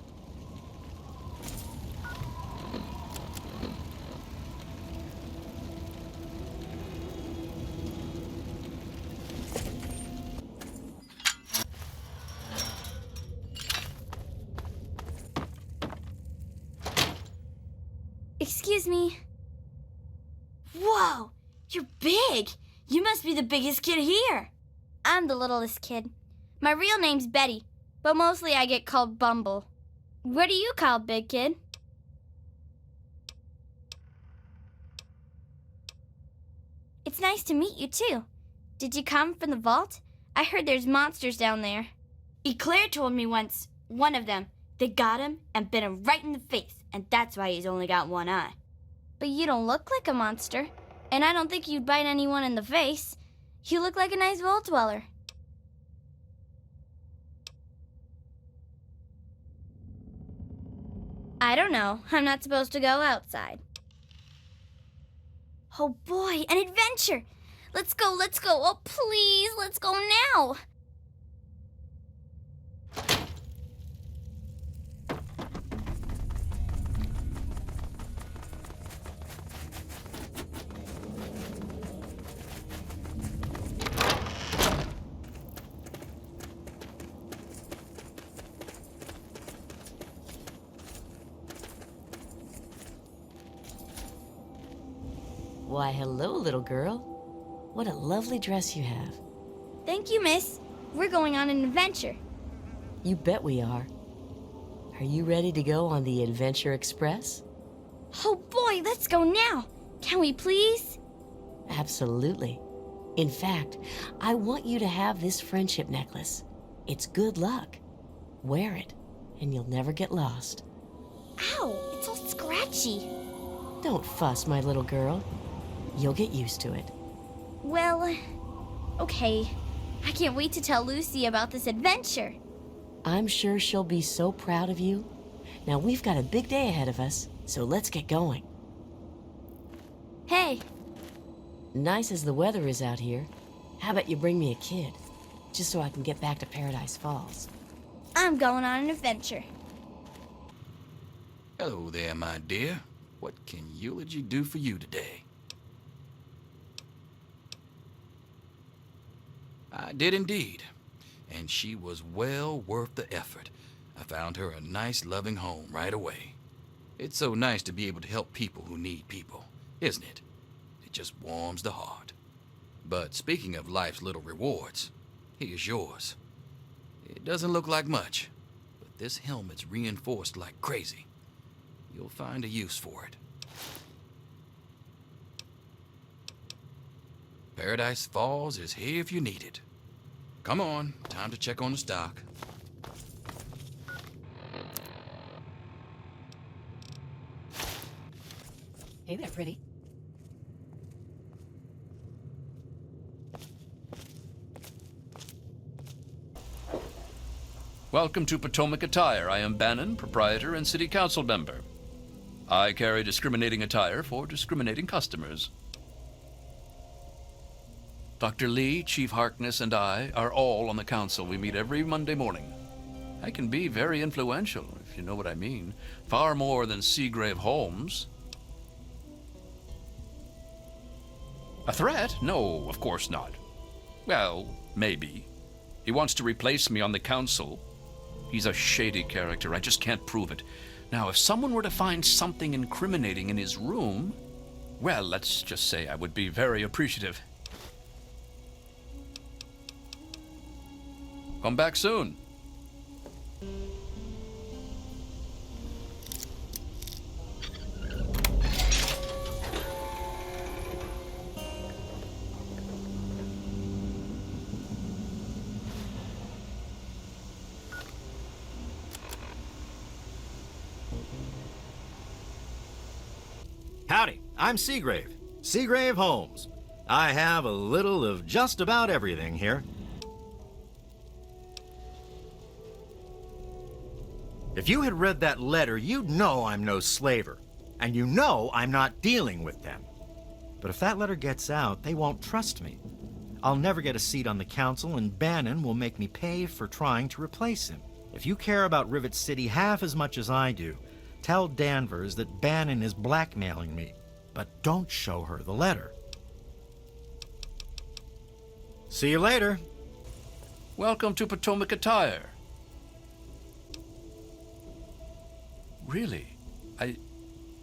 Excuse me. Whoa, you're big. You must be the biggest kid here. I'm the littlest kid. My real name's Betty, but mostly I get called Bumble. What are you called, big kid? It's nice to meet you, too. Did you come from the vault? I heard there's monsters down there. Eclair told me once, one of them, they got him and bit him right in the face, and that's why he's only got one eye. But you don't look like a monster, and I don't think you'd bite anyone in the face. You look like a nice vault dweller. I don't know. I'm not supposed to go outside. Oh boy, an adventure! Let's go, let's go. Oh please, let's go now. Why, hello, little girl. What a lovely dress you have. Thank you, miss. We're going on an adventure. You bet we are. Are you ready to go on the Adventure Express? Oh boy, let's go now. Can we please? Absolutely. In fact, I want you to have this friendship necklace. It's good luck. Wear it, and you'll never get lost. Ow, it's all scratchy. Don't fuss, my little girl. You'll get used to it. Well, Okay, I can't wait to tell Lucy about this adventure. I'm sure she'll be so proud of you. Now we've got a big day ahead of us, so let's get going. Hey. Nice as the weather is out here, how about you bring me a kid? Just so I can get back to Paradise Falls. I'm going on an adventure. Hello there, my dear. What can Eulogy do for you today? I did indeed, and she was well worth the effort. I found her a nice, loving home right away. It's so nice to be able to help people who need people, isn't it? It just warms the heart. But speaking of life's little rewards, here's yours. It doesn't look like much, but this helmet's reinforced like crazy. You'll find a use for it. Paradise Falls is here if you need it. Come on, time to check on the stock. Hey there, pretty. Welcome to Potomac Attire. I am Bannon, proprietor and city council member. I carry discriminating attire for discriminating customers. Dr. Lee, Chief Harkness, and I are all on the council. We meet every Monday morning. I can be very influential, if you know what I mean. Far more than Seagrave Holmes. A threat? No, of course not. Well, maybe. He wants to replace me on the council. He's a shady character. I just can't prove it. Now, if someone were to find something incriminating in his room, well, let's just say I would be very appreciative. Come back soon. Howdy, I'm Seagrave. Seagrave Holmes. I have a little of just about everything here. If you had read that letter, you'd know I'm no slaver. And you know I'm not dealing with them. But if that letter gets out, they won't trust me. I'll never get a seat on the council, and Bannon will make me pay for trying to replace him. If you care about Rivet City half as much as I do, tell Danvers that Bannon is blackmailing me. But don't show her the letter. See you later. Welcome to Potomac Attire. Really? I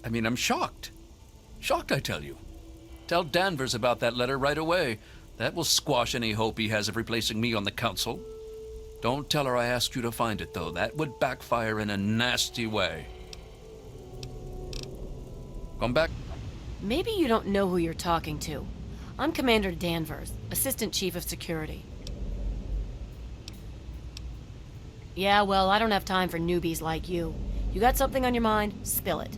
mean, I'm shocked. Shocked, I tell you. Tell Danvers about that letter right away. That will squash any hope he has of replacing me on the council. Don't tell her I asked you to find it, though. That would backfire in a nasty way. Come back. Maybe you don't know who you're talking to. I'm Commander Danvers, Assistant Chief of Security. Yeah, well, I don't have time for newbies like you. You got something on your mind? Spill it.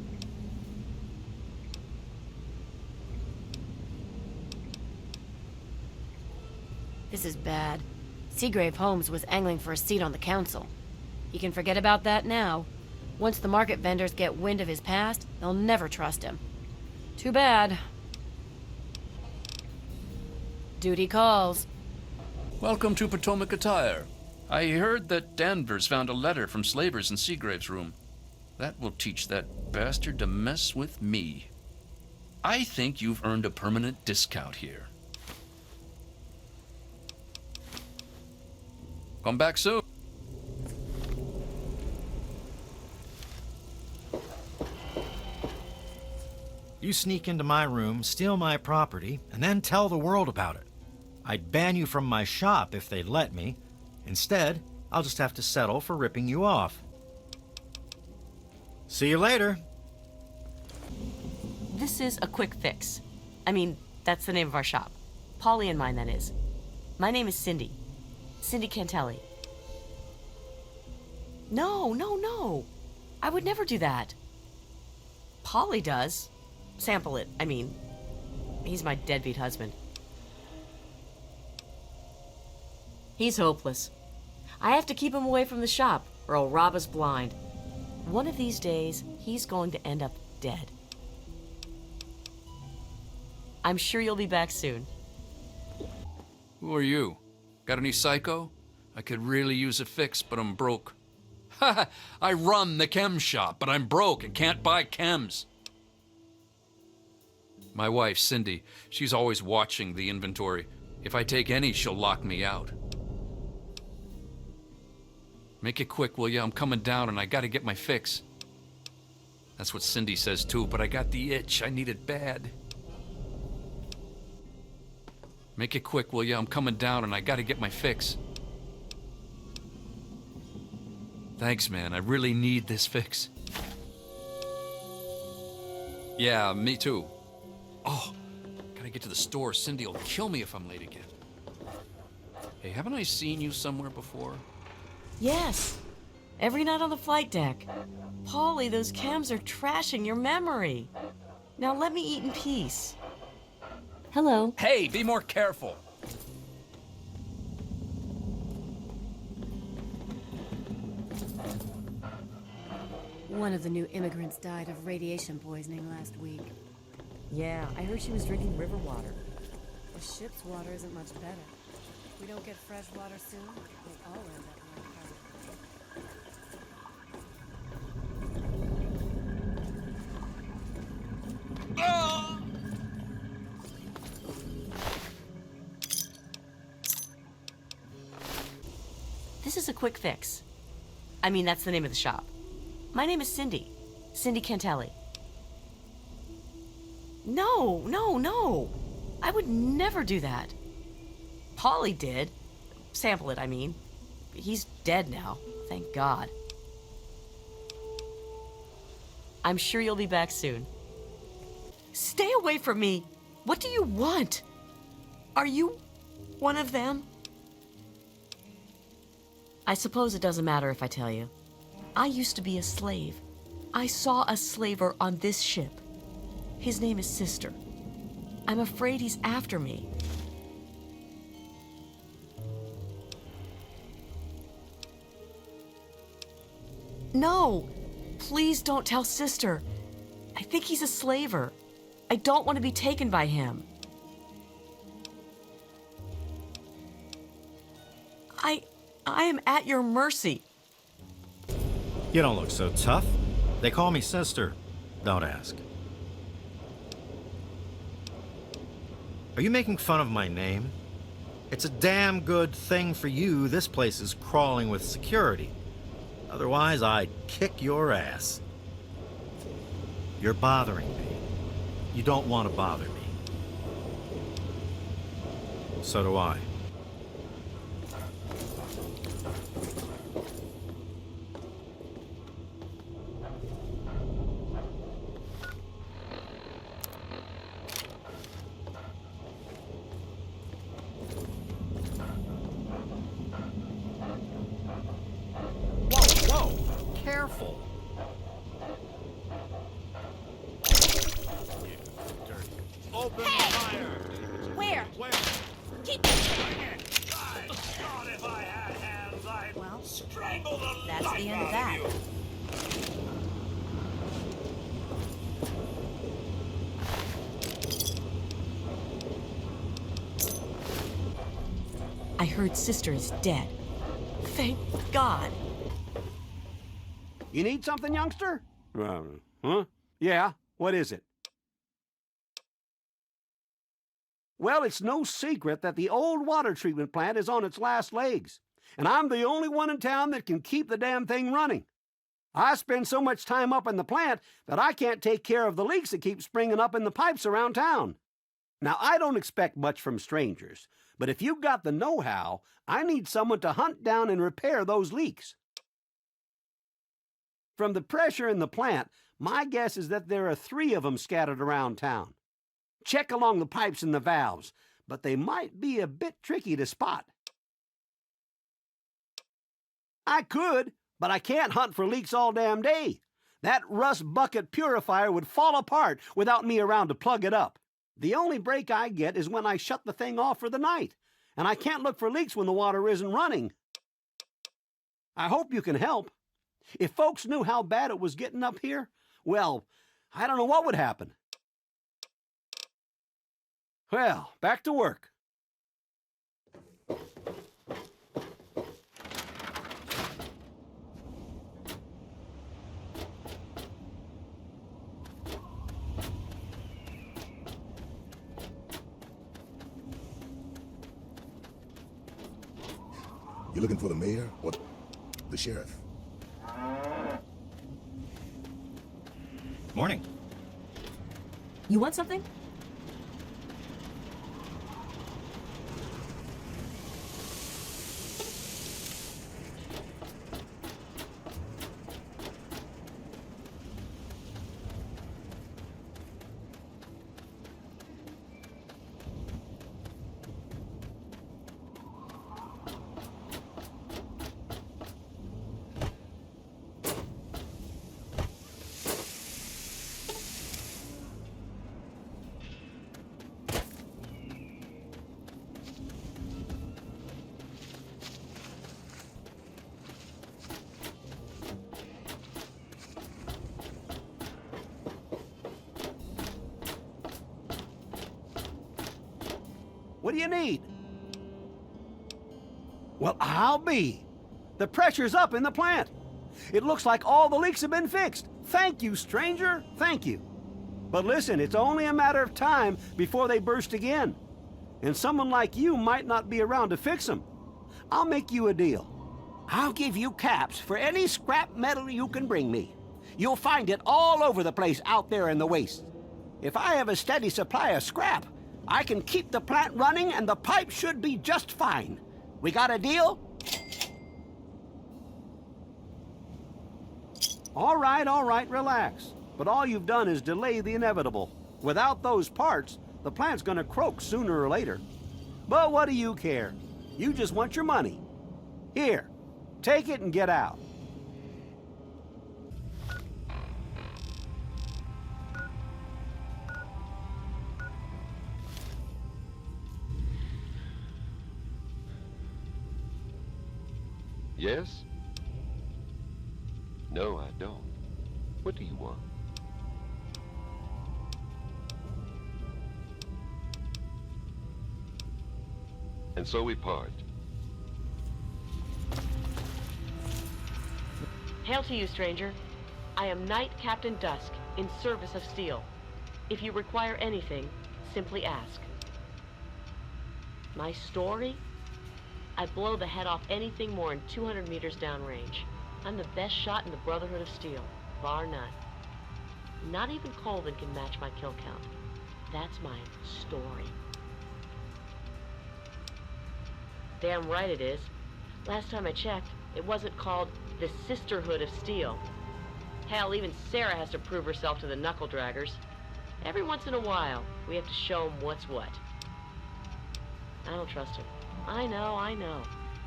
This is bad. Seagrave Holmes was angling for a seat on the council. He can forget about that now. Once the market vendors get wind of his past, they'll never trust him. Too bad. Duty calls. Welcome to Potomac Attire. I heard that Danvers found a letter from slavers in Seagrave's room. That will teach that bastard to mess with me. I think you've earned a permanent discount here. Come back soon. You sneak into my room, steal my property, and then tell the world about it. I'd ban you from my shop if they'd let me. Instead, I'll just have to settle for ripping you off. See you later. This is a quick fix. I mean, that's the name of our shop. Polly and mine, that is. My name is Cindy. Cindy Cantelli. No. I would never do that. Polly does. Sample it. I mean, he's my deadbeat husband. He's hopeless. I have to keep him away from the shop, or he'll rob us blind. One of these days, he's going to end up dead. I'm sure you'll be back soon. Who are you? Got any psycho? I could really use a fix, but I'm broke. Ha! I run the chem shop, but I'm broke and can't buy chems. My wife, Cindy, she's always watching the inventory. If I take any, she'll lock me out. Make it quick, will ya? I'm coming down and I gotta get my fix. That's what Cindy says too, but I got the itch. I need it bad. Make it quick, will ya? I'm coming down and I gotta get my fix. Thanks, man. I really need this fix. Yeah, me too. Oh, gotta get to the store. Cindy will kill me if I'm late again. Hey, haven't I seen you somewhere before? Yes. Every night on the flight deck. Paulie, those chems are trashing your memory. Now let me eat in peace. Hello. Hey, be more careful. One of the new immigrants died of radiation poisoning last week. Yeah, I heard she was drinking river water. The ship's water isn't much better. If we don't get fresh water soon, we'll all end up like This is a quick fix. I mean, that's the name of the shop. My name is Cindy. Cindy Cantelli. No. I would never do that. Paulie did. Sample it, I mean. He's dead now, thank God. I'm sure you'll be back soon. Stay away from me. What do you want? Are you one of them? I suppose it doesn't matter if I tell you. I used to be a slave. I saw a slaver on this ship. His name is Sister. I'm afraid he's after me. No! Please don't tell Sister. I think he's a slaver. I don't want to be taken by him. I am at your mercy. You don't look so tough. They call me Sister. Don't ask. Are you making fun of my name? It's a damn good thing for you this place is crawling with security. Otherwise, I'd kick your ass. You're bothering me. You don't want to bother me. So do I. Careful. Open fire! Where? Keep Well, that's the end of that. I heard Sister is dead. Thank God. You need something, youngster? Huh? Yeah, what is it? Well, it's no secret that the old water treatment plant is on its last legs, and I'm the only one in town that can keep the damn thing running. I spend so much time up in the plant that I can't take care of the leaks that keep springing up in the pipes around town. Now, I don't expect much from strangers, but if you've got the know-how, I need someone to hunt down and repair those leaks. From the pressure in the plant, my guess is that there are 3 of them scattered around town. Check along the pipes and the valves, but they might be a bit tricky to spot. I could, but I can't hunt for leaks all damn day. That rust bucket purifier would fall apart without me around to plug it up. The only break I get is when I shut the thing off for the night, and I can't look for leaks when the water isn't running. I hope you can help. If folks knew how bad it was getting up here, well, I don't know what would happen. Well, back to work. You looking for the mayor or the sheriff? Morning. You want something? What do you need? Well, I'll be. The pressure's up in the plant. It looks like all the leaks have been fixed. Thank you, stranger. Thank you. But listen, it's only a matter of time before they burst again. And someone like you might not be around to fix them. I'll make you a deal. I'll give you caps for any scrap metal you can bring me. You'll find it all over the place out there in the wastes. If I have a steady supply of scrap, I can keep the plant running and the pipe should be just fine. We got a deal? All right, relax. But all you've done is delay the inevitable. Without those parts, the plant's gonna croak sooner or later. But what do you care? You just want your money. Here, take it and get out. Yes? No, I don't. What do you want? And so we part. Hail to you, stranger. I am Knight Captain Dusk, in service of steel. If you require anything, simply ask. My story? I blow the head off anything more than 200 meters downrange. I'm the best shot in the Brotherhood of Steel, bar none. Not even Colvin can match my kill count. That's my story. Damn right it is. Last time I checked, it wasn't called the Sisterhood of Steel. Hell, even Sarah has to prove herself to the knuckle draggers. Every once in a while, we have to show them what's what. I don't trust him. I know.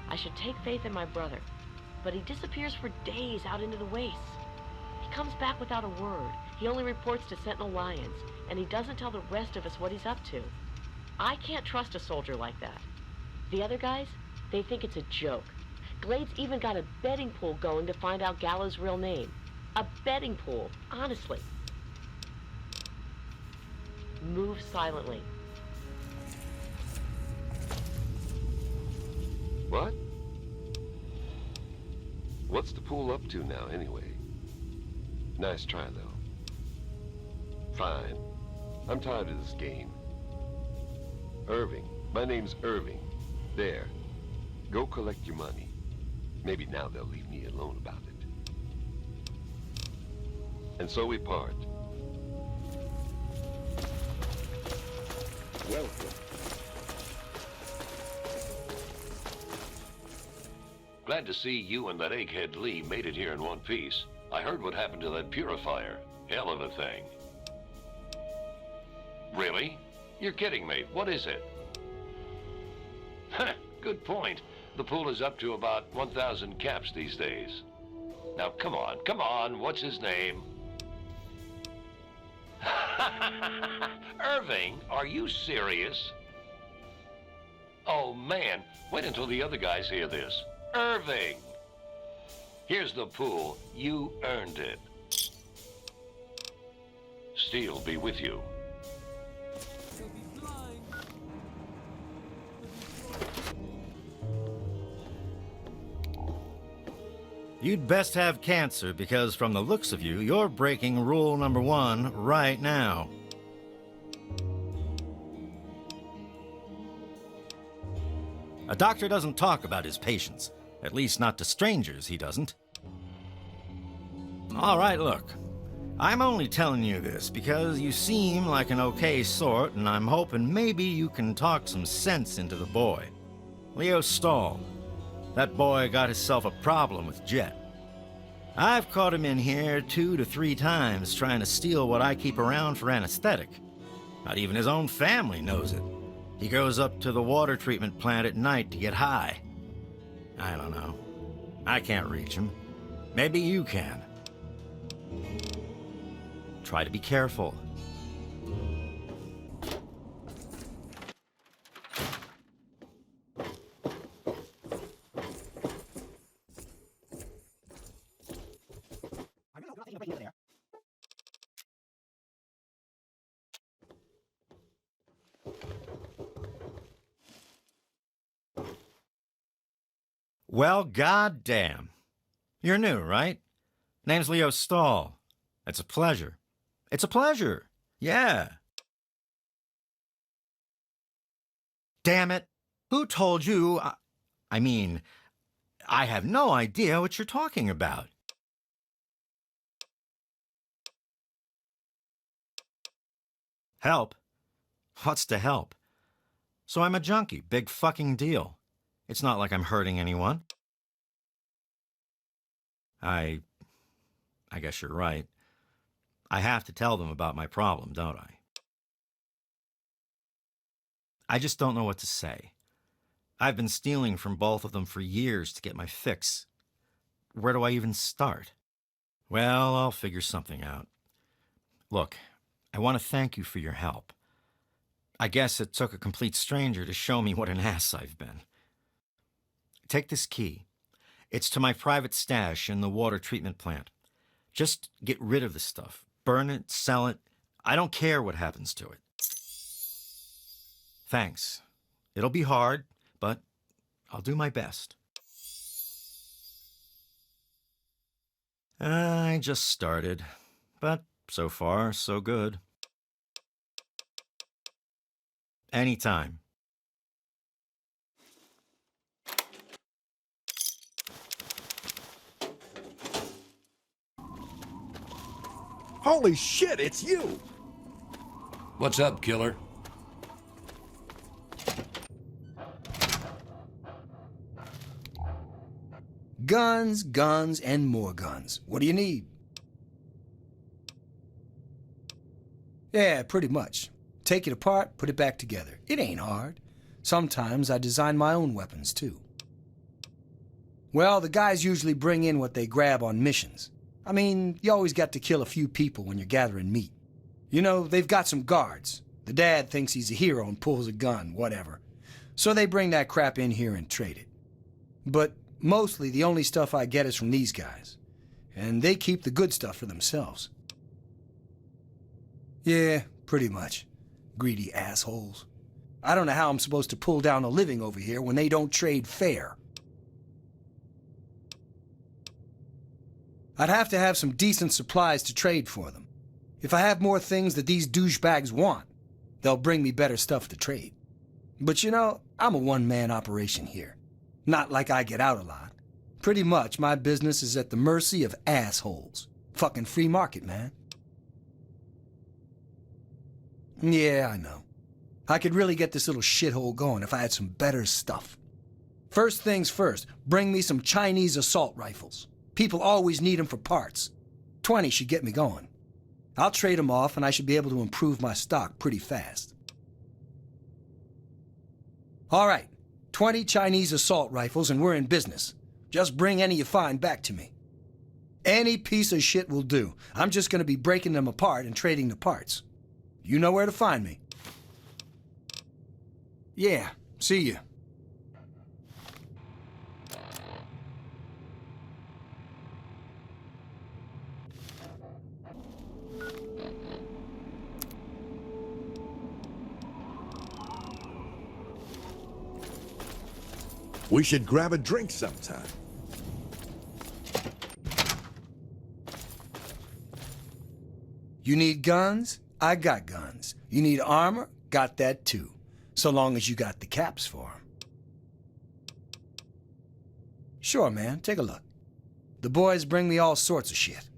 I should take faith in my brother. But he disappears for days out into the wastes. He comes back without a word. He only reports to Sentinel Lions, and he doesn't tell the rest of us what he's up to. I can't trust a soldier like that. The other guys, they think it's a joke. Glade's even got a betting pool going to find out Gallows' real name. A betting pool, honestly. Move silently. What? What's the pool up to now, anyway? Nice try, though. Fine. I'm tired of this game. Irving. My name's Irving. There. Go collect your money. Maybe now they'll leave me alone about it. And so we part. Welcome. Glad to see you and that egghead Lee made it here in one piece. I heard what happened to that purifier. Hell of a thing. Really? You're kidding me. What is it? Huh, good point. The pool is up to about 1,000 caps these days. Now, come on. What's his name? Irving, are you serious? Oh, man. Wait until the other guys hear this. Irving! Here's the pool. You earned it. Steel be with you. You'd best have cancer, because from the looks of you, you're breaking rule number 1 right now. A doctor doesn't talk about his patients. At least not to strangers, he doesn't. All right, look. I'm only telling you this because you seem like an okay sort, and I'm hoping maybe you can talk some sense into the boy. Leo Stahl. That boy got himself a problem with Jet. I've caught him in here 2 to 3 times trying to steal what I keep around for anesthetic. Not even his own family knows it. He goes up to the water treatment plant at night to get high. I don't know. I can't reach him. Maybe you can. Try to be careful. Well, goddamn. You're new, right? Name's Leo Stahl. It's a pleasure. It's a pleasure. Yeah. Damn it. Who told you? I mean, I have no idea what you're talking about. Help? What's to help? So I'm a junkie. Big fucking deal. It's not like I'm hurting anyone. I guess you're right. I have to tell them about my problem, don't I? I just don't know what to say. I've been stealing from both of them for years to get my fix. Where do I even start? Well, I'll figure something out. Look, I want to thank you for your help. I guess it took a complete stranger to show me what an ass I've been. Take this key. It's to my private stash in the water treatment plant. Just get rid of the stuff. Burn it, sell it. I don't care what happens to it. Thanks. It'll be hard, but I'll do my best. I just started, but so far, so good. Anytime. Holy shit, it's you! What's up, killer? Guns, guns, and more guns. What do you need? Yeah, pretty much. Take it apart, put it back together. It ain't hard. Sometimes I design my own weapons, too. Well, the guys usually bring in what they grab on missions. I mean, you always got to kill a few people when you're gathering meat. You know, they've got some guards. The dad thinks he's a hero and pulls a gun, whatever. So they bring that crap in here and trade it. But mostly the only stuff I get is from these guys. And they keep the good stuff for themselves. Yeah, pretty much. Greedy assholes. I don't know how I'm supposed to pull down a living over here when they don't trade fair. I'd have to have some decent supplies to trade for them. If I have more things that these douchebags want, they'll bring me better stuff to trade. But you know, I'm a one-man operation here. Not like I get out a lot. Pretty much my business is at the mercy of assholes. Fucking free market, man. Yeah, I know. I could really get this little shithole going if I had some better stuff. First things first, bring me some Chinese assault rifles. People always need them for parts. 20 should get me going. I'll trade them off and I should be able to improve my stock pretty fast. All right, 20 Chinese assault rifles and we're in business. Just bring any you find back to me. Any piece of shit will do. I'm just going to be breaking them apart and trading the parts. You know where to find me. Yeah, see you. We should grab a drink sometime. You need guns? I got guns. You need armor? Got that too. So long as you got the caps for 'em. Sure, man. Take a look. The boys bring me all sorts of shit.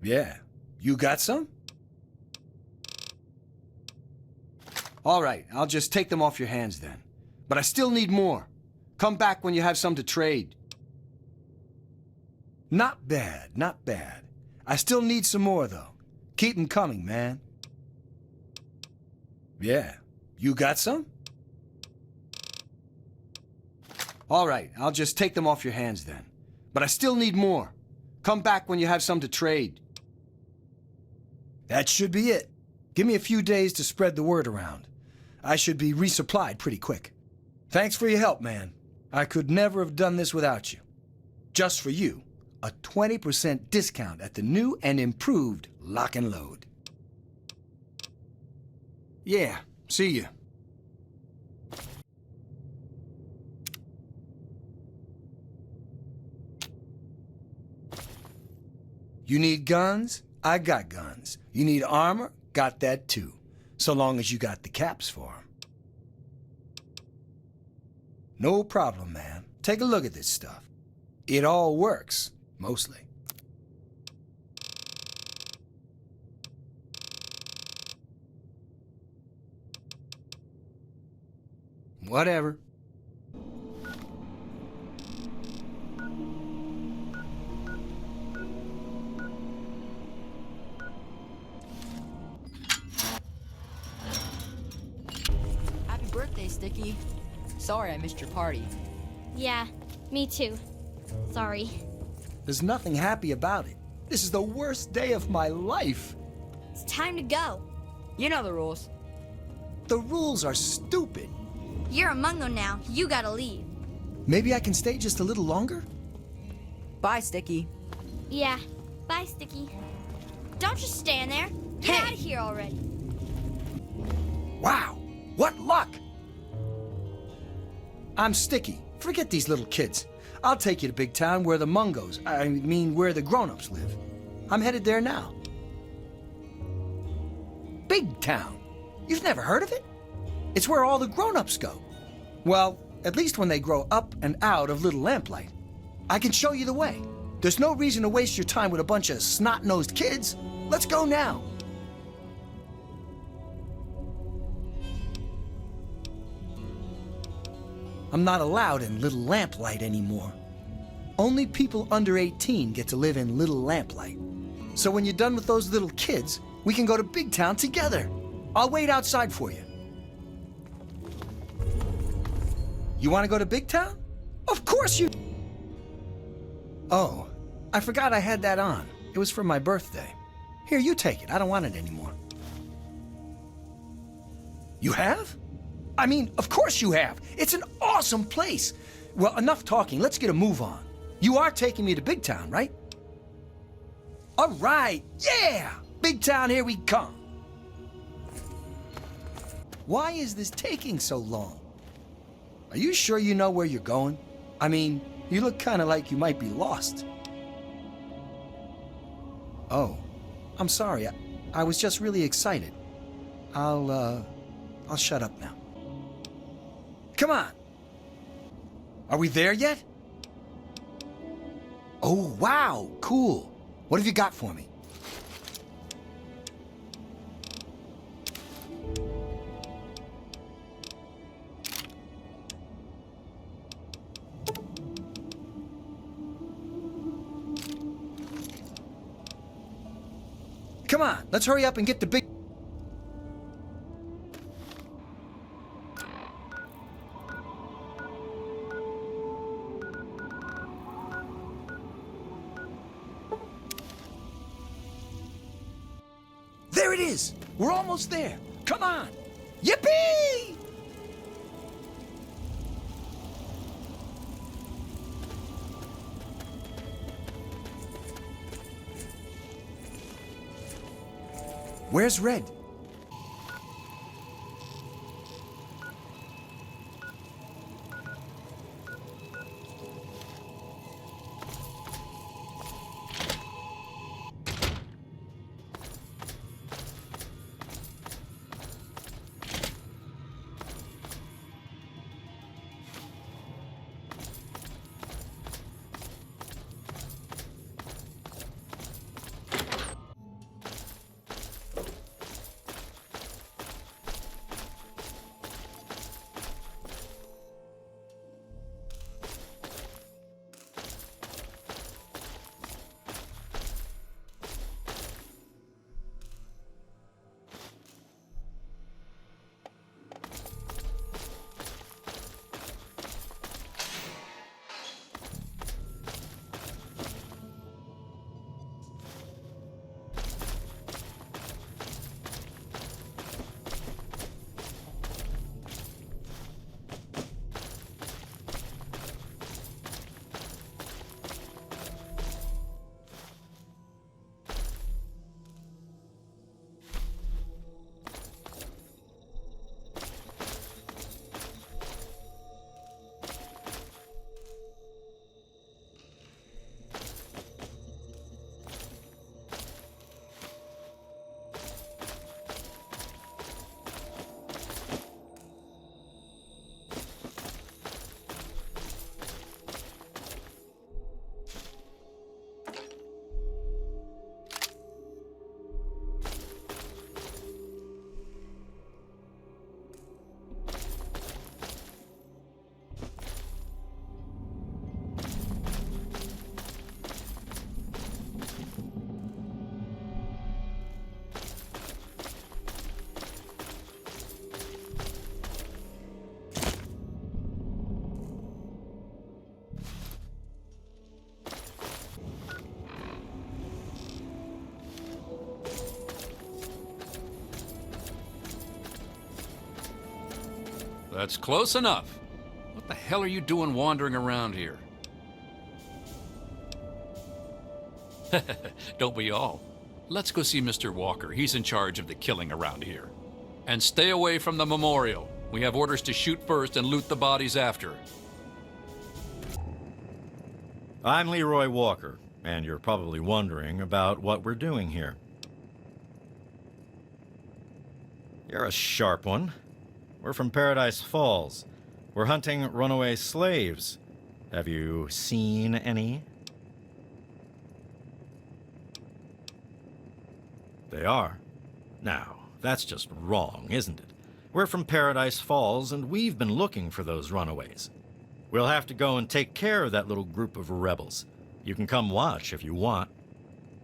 Yeah. You got some? All right, I'll just take them off your hands then. But I still need more. Come back when you have some to trade. Not bad, not bad. I still need some more, though. Keep them coming, man. Yeah. You got some? All right, I'll just take them off your hands then. But I still need more. Come back when you have some to trade. That should be it. Give me a few days to spread the word around. I should be resupplied pretty quick. Thanks for your help, man. I could never have done this without you. Just for you, a 20% discount at the new and improved Lock and Load. Yeah, see you. You need guns? I got guns. You need armor? Got that too. So long as you got the caps for 'em. No problem, man. Take a look at this stuff. It all works, mostly. Whatever. Happy birthday, Sticky. Sorry I missed your party. Yeah, me too. Sorry. There's nothing happy about it. This is the worst day of my life. It's time to go. You know the rules. The rules are stupid. You're a Mungo now. You gotta leave. Maybe I can stay just a little longer? Bye, Sticky. Yeah. Bye, Sticky. Don't just stand there. Get out of here already. Wow, what luck! I'm Sticky. Forget these little kids. I'll take you to Big Town where the Mungos, where the grown-ups live. I'm headed there now. Big Town? You've never heard of it? It's where all the grown-ups go. Well, at least when they grow up and out of Little Lamplight. I can show you the way. There's no reason to waste your time with a bunch of snot-nosed kids. Let's go now. I'm not allowed in Little Lamplight anymore. Only people under 18 get to live in Little Lamplight. So when you're done with those little kids, we can go to Big Town together. I'll wait outside for you. You want to go to Big Town? Of course you... Oh, I forgot I had that on. It was for my birthday. Here, you take it. I don't want it anymore. You have? I mean, of course you have. It's an awesome place. Well, enough talking. Let's get a move on. You are taking me to Big Town, right? All right. Yeah! Big Town, here we come. Why is this taking so long? Are you sure you know where you're going? I mean, you look kind of like you might be lost. Oh, I'm sorry. I was just really excited. I'll shut up now. Come on. Are we there yet? Oh, wow, cool. What have you got for me? Come on, let's hurry up and get the big... There it is! We're almost there! Come on! Yippee! Where's Red? That's close enough. What the hell are you doing wandering around here? Don't we all? Let's go see Mr. Walker. He's in charge of the killing around here. And stay away from the memorial. We have orders to shoot first and loot the bodies after. I'm Leroy Walker, and you're probably wondering about what we're doing here. You're a sharp one. We're from Paradise Falls. We're hunting runaway slaves. Have you seen any? They are. Now, that's just wrong, isn't it? We're from Paradise Falls, and we've been looking for those runaways. We'll have to go and take care of that little group of rebels. You can come watch if you want.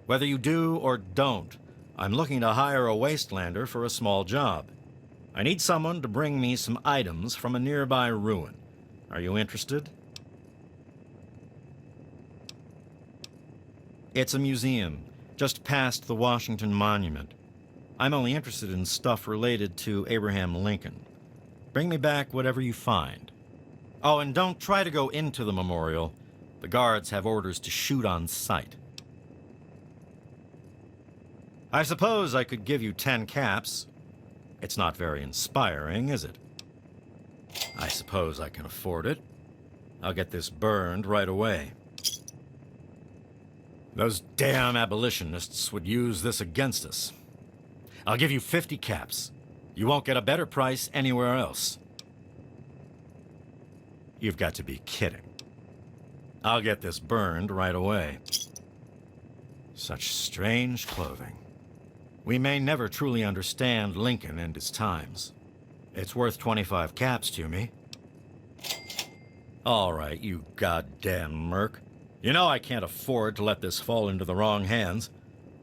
Whether you do or don't, I'm looking to hire a Wastelander for a small job. I need someone to bring me some items from a nearby ruin. Are you interested? It's a museum, just past the Washington Monument. I'm only interested in stuff related to Abraham Lincoln. Bring me back whatever you find. Oh, and don't try to go into the memorial. The guards have orders to shoot on sight. I suppose I could give you 10 caps. It's not very inspiring, is it? I suppose I can afford it. I'll get this burned right away. Those damn abolitionists would use this against us. I'll give you 50 caps. You won't get a better price anywhere else. You've got to be kidding. I'll get this burned right away. Such strange clothing. We may never truly understand Lincoln and his times. It's worth 25 caps to me. All right, you goddamn merc. You know I can't afford to let this fall into the wrong hands.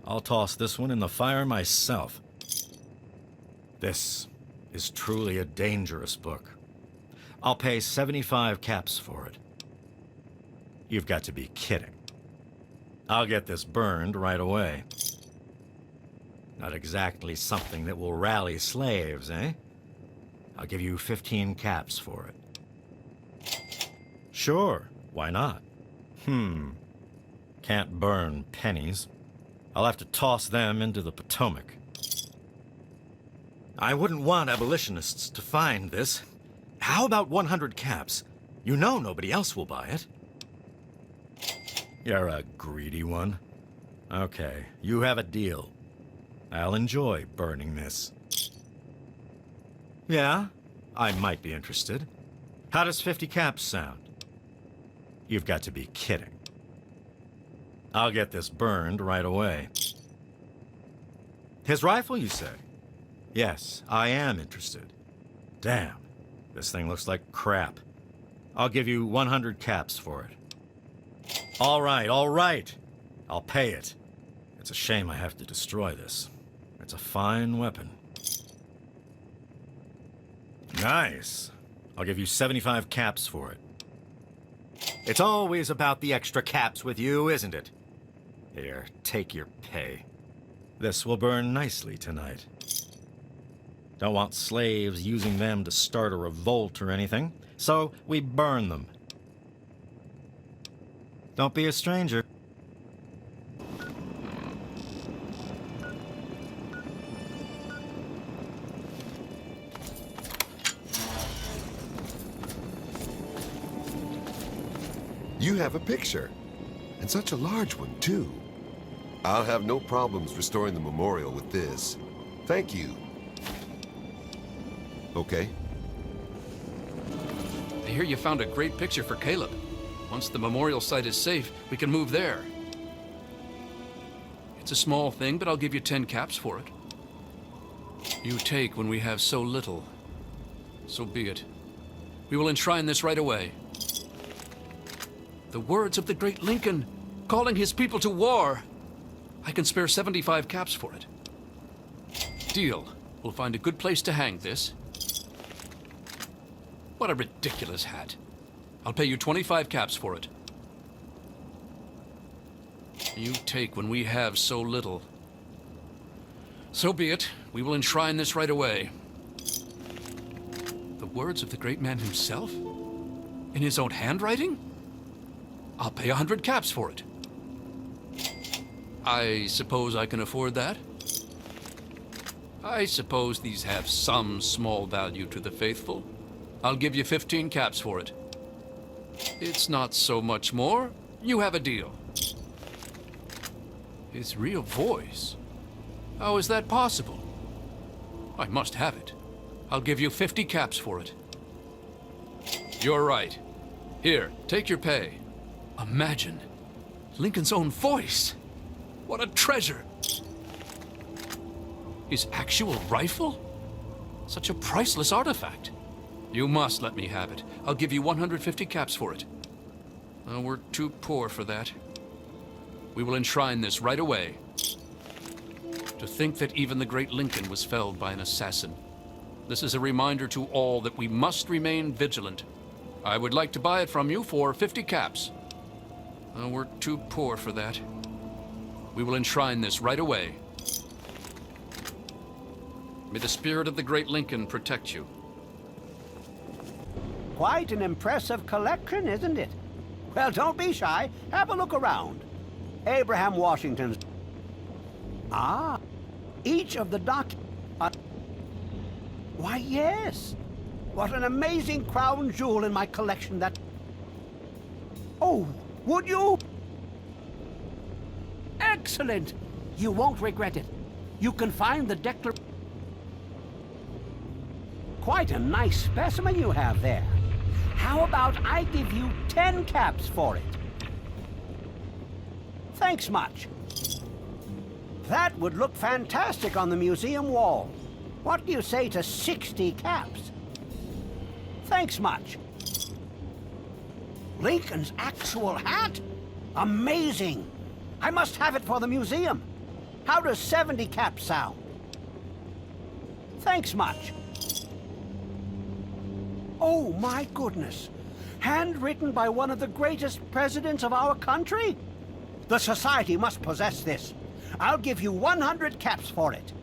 I'll toss this one in the fire myself. This is truly a dangerous book. I'll pay 75 caps for it. You've got to be kidding. I'll get this burned right away. Not exactly something that will rally slaves, eh? I'll give you 15 caps for it. Sure, why not? Can't burn pennies. I'll have to toss them into the Potomac. I wouldn't want abolitionists to find this. How about 100 caps? You know nobody else will buy it. You're a greedy one. Okay, you have a deal. I'll enjoy burning this. Yeah, I might be interested. How does 50 caps sound? You've got to be kidding. I'll get this burned right away. His rifle, you say? Yes, I am interested. Damn, this thing looks like crap. I'll give you 100 caps for it. All right, all right. I'll pay it. It's a shame I have to destroy this. It's a fine weapon. Nice. I'll give you 75 caps for it. It's always about the extra caps with you, isn't it? Here, take your pay. This will burn nicely tonight. Don't want slaves using them to start a revolt or anything, so we burn them. Don't be a stranger. You have a picture, and such a large one, too. I'll have no problems restoring the memorial with this. Thank you. Okay. I hear you found a great picture for Caleb. Once the memorial site is safe, we can move there. It's a small thing, but I'll give you 10 caps for it. You take when we have so little. So be it. We will enshrine this right away. The words of the great Lincoln, calling his people to war. I can spare 75 caps for it. Deal. We'll find a good place to hang this. What a ridiculous hat. I'll pay you 25 caps for it. You take when we have so little. So be it. We will enshrine this right away. The words of the great man himself? In his own handwriting? I'll pay 100 caps for it. I suppose I can afford that? I suppose these have some small value to the faithful. I'll give you 15 caps for it. It's not so much more. You have a deal. His real voice? How is that possible? I must have it. I'll give you 50 caps for it. You're right. Here, take your pay. Imagine. Lincoln's own voice. What a treasure. His actual rifle? Such a priceless artifact. You must let me have it. I'll give you 150 caps for it. We're too poor for that. We will enshrine this right away. To think that even the great Lincoln was felled by an assassin. This is a reminder to all that we must remain vigilant. I would like to buy it from you for 50 caps. We're too poor for that. We will enshrine this right away. May the spirit of the great Lincoln protect you. Quite an impressive collection, isn't it? Well, don't be shy. Have a look around. Abraham Washington's... Ah, each of the Why, yes. What an amazing crown jewel in my collection that... Oh, would you? Excellent. You won't regret it. You can find the declaration... Quite a nice specimen you have there. How about I give you 10 caps for it? Thanks much. That would look fantastic on the museum wall. What do you say to 60 caps? Thanks much. Lincoln's actual hat? Amazing. I must have it for the museum. How does 70 caps sound? Thanks much. Oh, my goodness. Handwritten by one of the greatest presidents of our country? The Society must possess this. I'll give you 100 caps for it.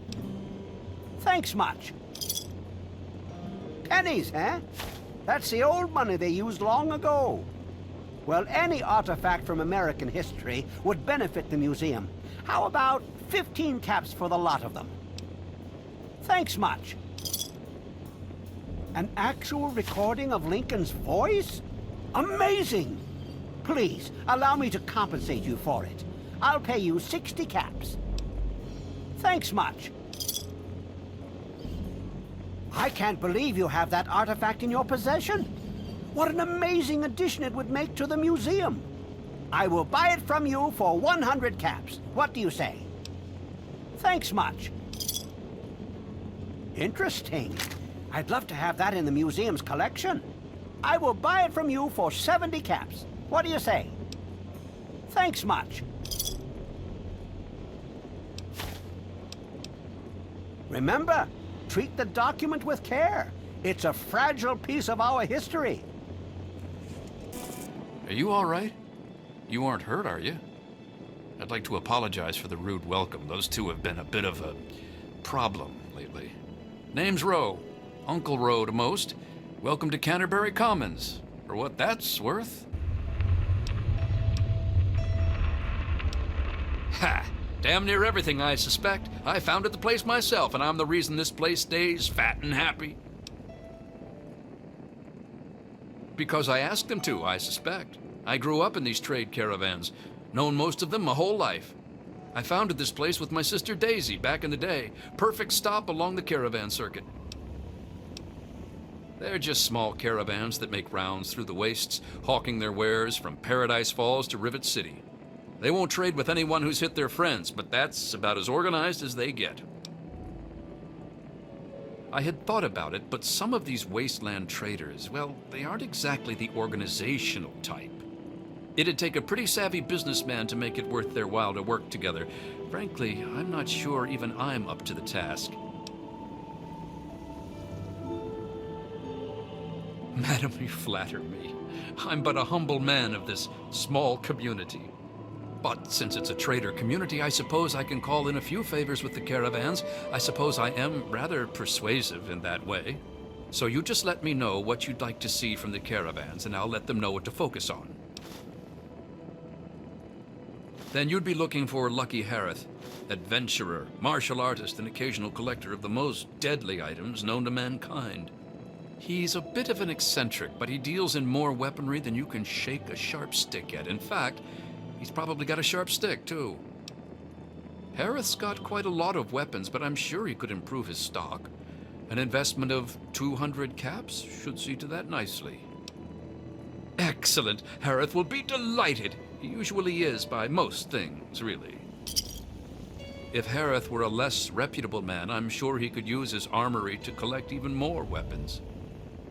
Thanks much. Pennies, eh? That's the old money they used long ago. Well, any artifact from American history would benefit the museum. How about 15 caps for the lot of them? Thanks much. An actual recording of Lincoln's voice? Amazing! Please, allow me to compensate you for it. I'll pay you 60 caps. Thanks much. I can't believe you have that artifact in your possession. What an amazing addition it would make to the museum. I will buy it from you for 100 caps. What do you say? Thanks much. Interesting. I'd love to have that in the museum's collection. I will buy it from you for 70 caps. What do you say? Thanks much. Remember, treat the document with care. It's a fragile piece of our history. Are you all right? You aren't hurt, are you? I'd like to apologize for the rude welcome. Those two have been a bit of a problem lately. Name's Rowe. Uncle Rowe to most. Welcome to Canterbury Commons. For what that's worth. Ha! Damn near everything, I suspect. I founded the place myself, and I'm the reason this place stays fat and happy. Because I asked them to, I suspect. I grew up in these trade caravans, known most of them my whole life. I founded this place with my sister Daisy back in the day. Perfect stop along the caravan circuit. They're just small caravans that make rounds through the wastes, hawking their wares from Paradise Falls to Rivet City. They won't trade with anyone who's hit their friends, but that's about as organized as they get. I had thought about it, but some of these wasteland traders, well, they aren't exactly the organizational type. It'd take a pretty savvy businessman to make it worth their while to work together. Frankly, I'm not sure even I'm up to the task. Madam, you flatter me. I'm but a humble man of this small community. But since it's a trader community, I suppose I can call in a few favors with the caravans. I suppose I am rather persuasive in that way. So you just let me know what you'd like to see from the caravans, and I'll let them know what to focus on. Then you'd be looking for Lucky Harith, adventurer, martial artist, and occasional collector of the most deadly items known to mankind. He's a bit of an eccentric, but he deals in more weaponry than you can shake a sharp stick at. In fact, he's probably got a sharp stick, too. Harith's got quite a lot of weapons, but I'm sure he could improve his stock. An investment of 200 caps should see to that nicely. Excellent! Harith will be delighted. He usually is by most things, really. If Harith were a less reputable man, I'm sure he could use his armory to collect even more weapons.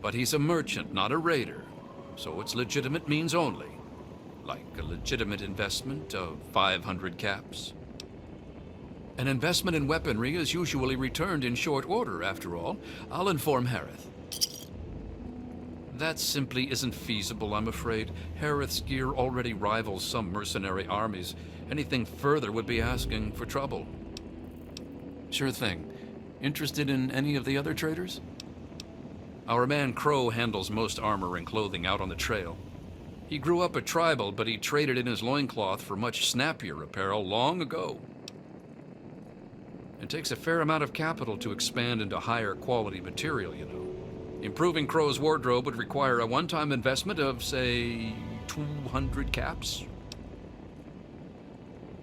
But he's a merchant, not a raider, so it's legitimate means only. Like a legitimate investment of 500 caps. An investment in weaponry is usually returned in short order, after all. I'll inform Harith. That simply isn't feasible, I'm afraid. Harith's gear already rivals some mercenary armies. Anything further would be asking for trouble. Sure thing. Interested in any of the other traders? Our man Crow handles most armor and clothing out on the trail. He grew up a tribal, but he traded in his loincloth for much snappier apparel long ago. It takes a fair amount of capital to expand into higher quality material, you know. Improving Crow's wardrobe would require a one-time investment of, say, 200 caps.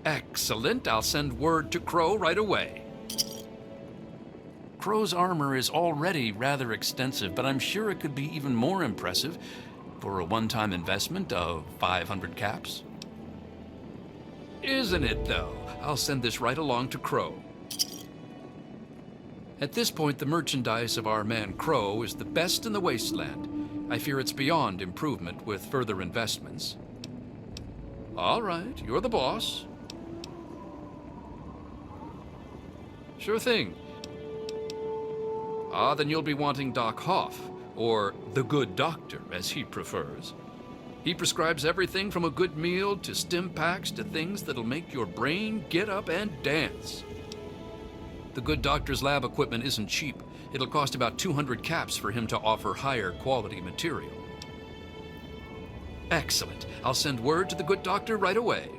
Excellent. I'll send word to Crow right away. Crow's armor is already rather extensive, but I'm sure it could be even more impressive for a one-time investment of 500 caps. Isn't it, though? I'll send this right along to Crow. At this point, the merchandise of our man Crow is the best in the Wasteland. I fear it's beyond improvement with further investments. All right, you're the boss. Sure thing. Then you'll be wanting Doc Hoff, or the Good Doctor, as he prefers. He prescribes everything from a good meal to stim packs to things that'll make your brain get up and dance. The Good Doctor's lab equipment isn't cheap. It'll cost about 200 caps for him to offer higher quality material. Excellent. I'll send word to the Good Doctor right away.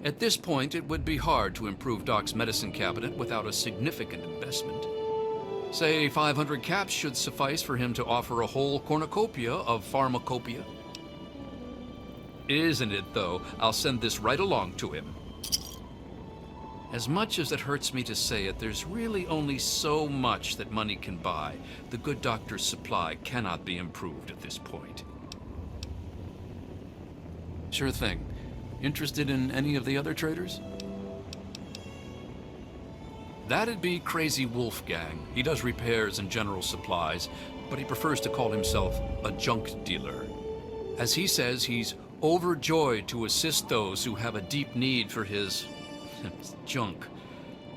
At this point, it would be hard to improve Doc's medicine cabinet without a significant investment. Say 500 caps should suffice for him to offer a whole cornucopia of pharmacopoeia. Isn't it, though? I'll send this right along to him. As much as it hurts me to say it, there's really only so much that money can buy. The Good Doctor's supply cannot be improved at this point. Sure thing. Interested in any of the other traders? That'd be Crazy Wolfgang. He does repairs and general supplies, but he prefers to call himself a junk dealer. As he says, he's overjoyed to assist those who have a deep need for his junk.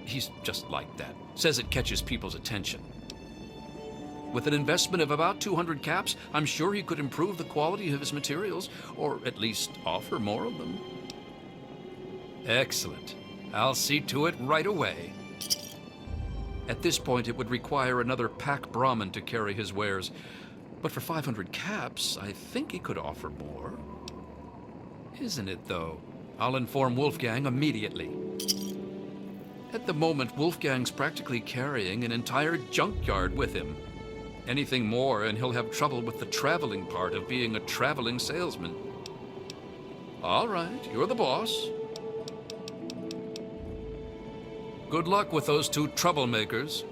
He's just like that. Says it catches people's attention. With an investment of about 200 caps, I'm sure he could improve the quality of his materials, or at least offer more of them. Excellent. I'll see to it right away. At this point, it would require another pack Brahmin to carry his wares, but for 500 caps, I think he could offer more. Isn't it, though? I'll inform Wolfgang immediately. At the moment, Wolfgang's practically carrying an entire junkyard with him. Anything more, and he'll have trouble with the traveling part of being a traveling salesman. All right, you're the boss. Good luck with those two troublemakers.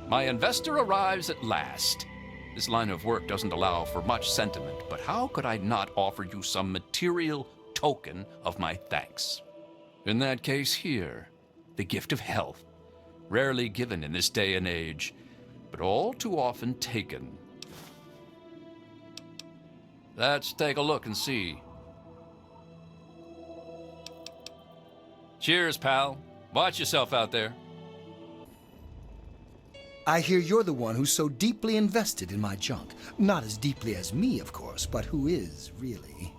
My investor arrives at last. This line of work doesn't allow for much sentiment, but how could I not offer you some material token of my thanks? In that case here, the gift of health. Rarely given in this day and age, but all too often taken. Let's take a look and see. Cheers, pal. Watch yourself out there. I hear you're the one who's so deeply invested in my junk. Not as deeply as me, of course, but who is, really.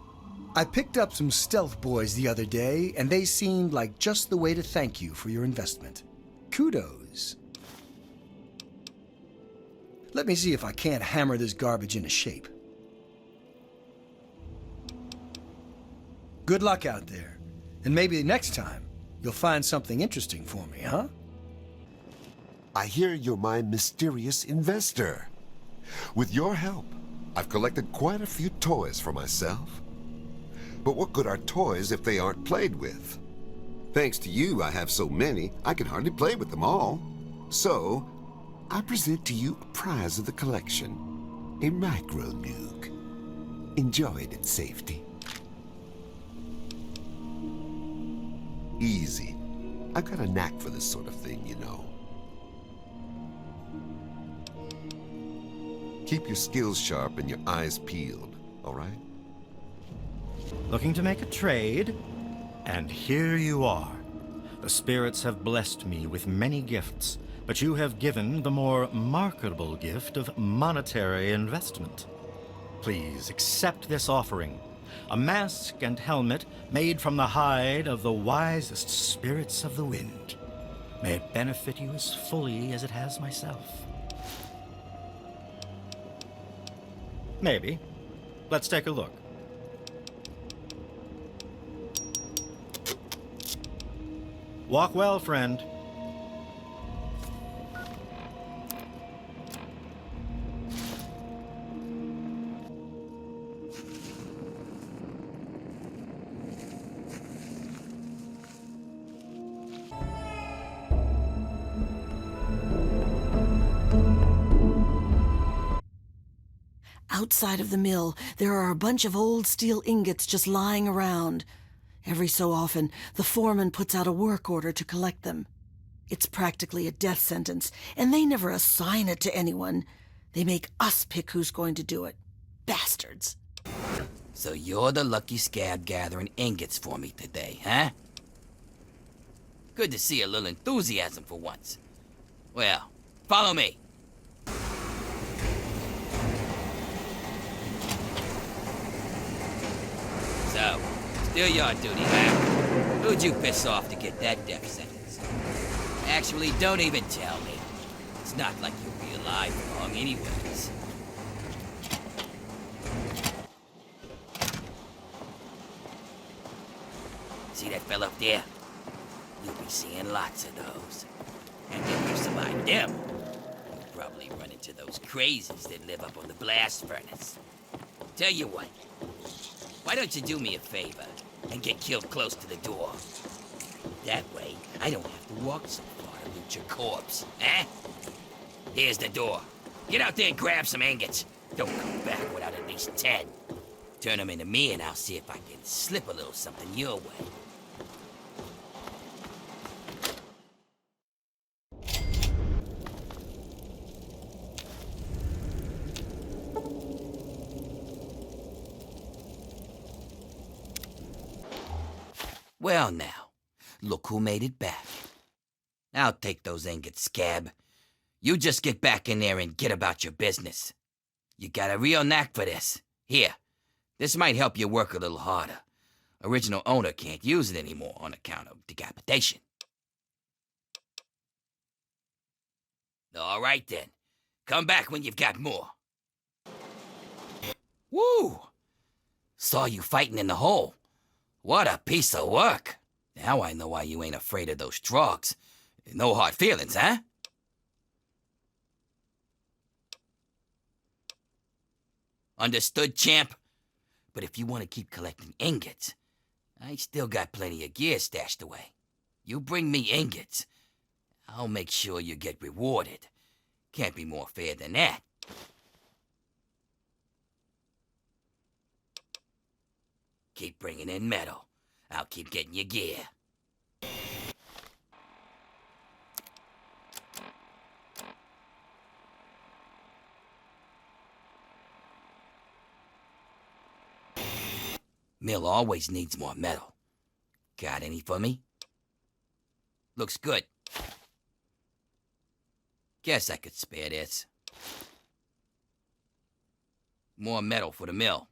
I picked up some stealth boys the other day, and they seemed like just the way to thank you for your investment. Kudos. Let me see if I can't hammer this garbage into shape. Good luck out there. And maybe next time, you'll find something interesting for me, huh? I hear you're my mysterious investor. With your help, I've collected quite a few toys for myself. But what good are toys if they aren't played with? Thanks to you, I have so many, I can hardly play with them all. So, I present to you a prize of the collection, a micro nuke. Enjoy it in safety. Easy. I've got a knack for this sort of thing, you know. Keep your skills sharp and your eyes peeled, all right? Looking to make a trade? And here you are. The spirits have blessed me with many gifts, but you have given the more marketable gift of monetary investment. Please accept this offering. A mask and helmet made from the hide of the wisest spirits of the wind. May it benefit you as fully as it has myself. Maybe. Let's take a look. Walk well, friend. Outside of the mill, there are a bunch of old steel ingots just lying around. Every so often, the foreman puts out a work order to collect them. It's practically a death sentence, and they never assign it to anyone. They make us pick who's going to do it. Bastards. So you're the lucky scab gathering ingots for me today, huh? Good to see a little enthusiasm for once. Well, follow me. So, still your duty, huh? Who'd you piss off to get that death sentence? Actually, don't even tell me. It's not like you'll be alive long anyways. See that fella up there? You'll be seeing lots of those. And if you survive them, you'll probably run into those crazies that live up on the blast furnace. Tell you what, why don't you do me a favor and get killed close to the door? That way, I don't have to walk so far to loot your corpse, eh? Here's the door. Get out there and grab some ingots. Don't come back without at least 10. Turn them into me and I'll see if I can slip a little something your way. Well now, look who made it back. I'll take those ingots, scab. You just get back in there and get about your business. You got a real knack for this. Here, this might help you work a little harder. Original owner can't use it anymore on account of decapitation. All right then, come back when you've got more. Woo! Saw you fighting in the hole. What a piece of work. Now I know why you ain't afraid of those drugs. No hard feelings, huh? Understood, champ? But if you want to keep collecting ingots, I still got plenty of gear stashed away. You bring me ingots, I'll make sure you get rewarded. Can't be more fair than that. Keep bringing in metal. I'll keep getting you gear. Mill always needs more metal. Got any for me? Looks good. Guess I could spare this. More metal for the mill.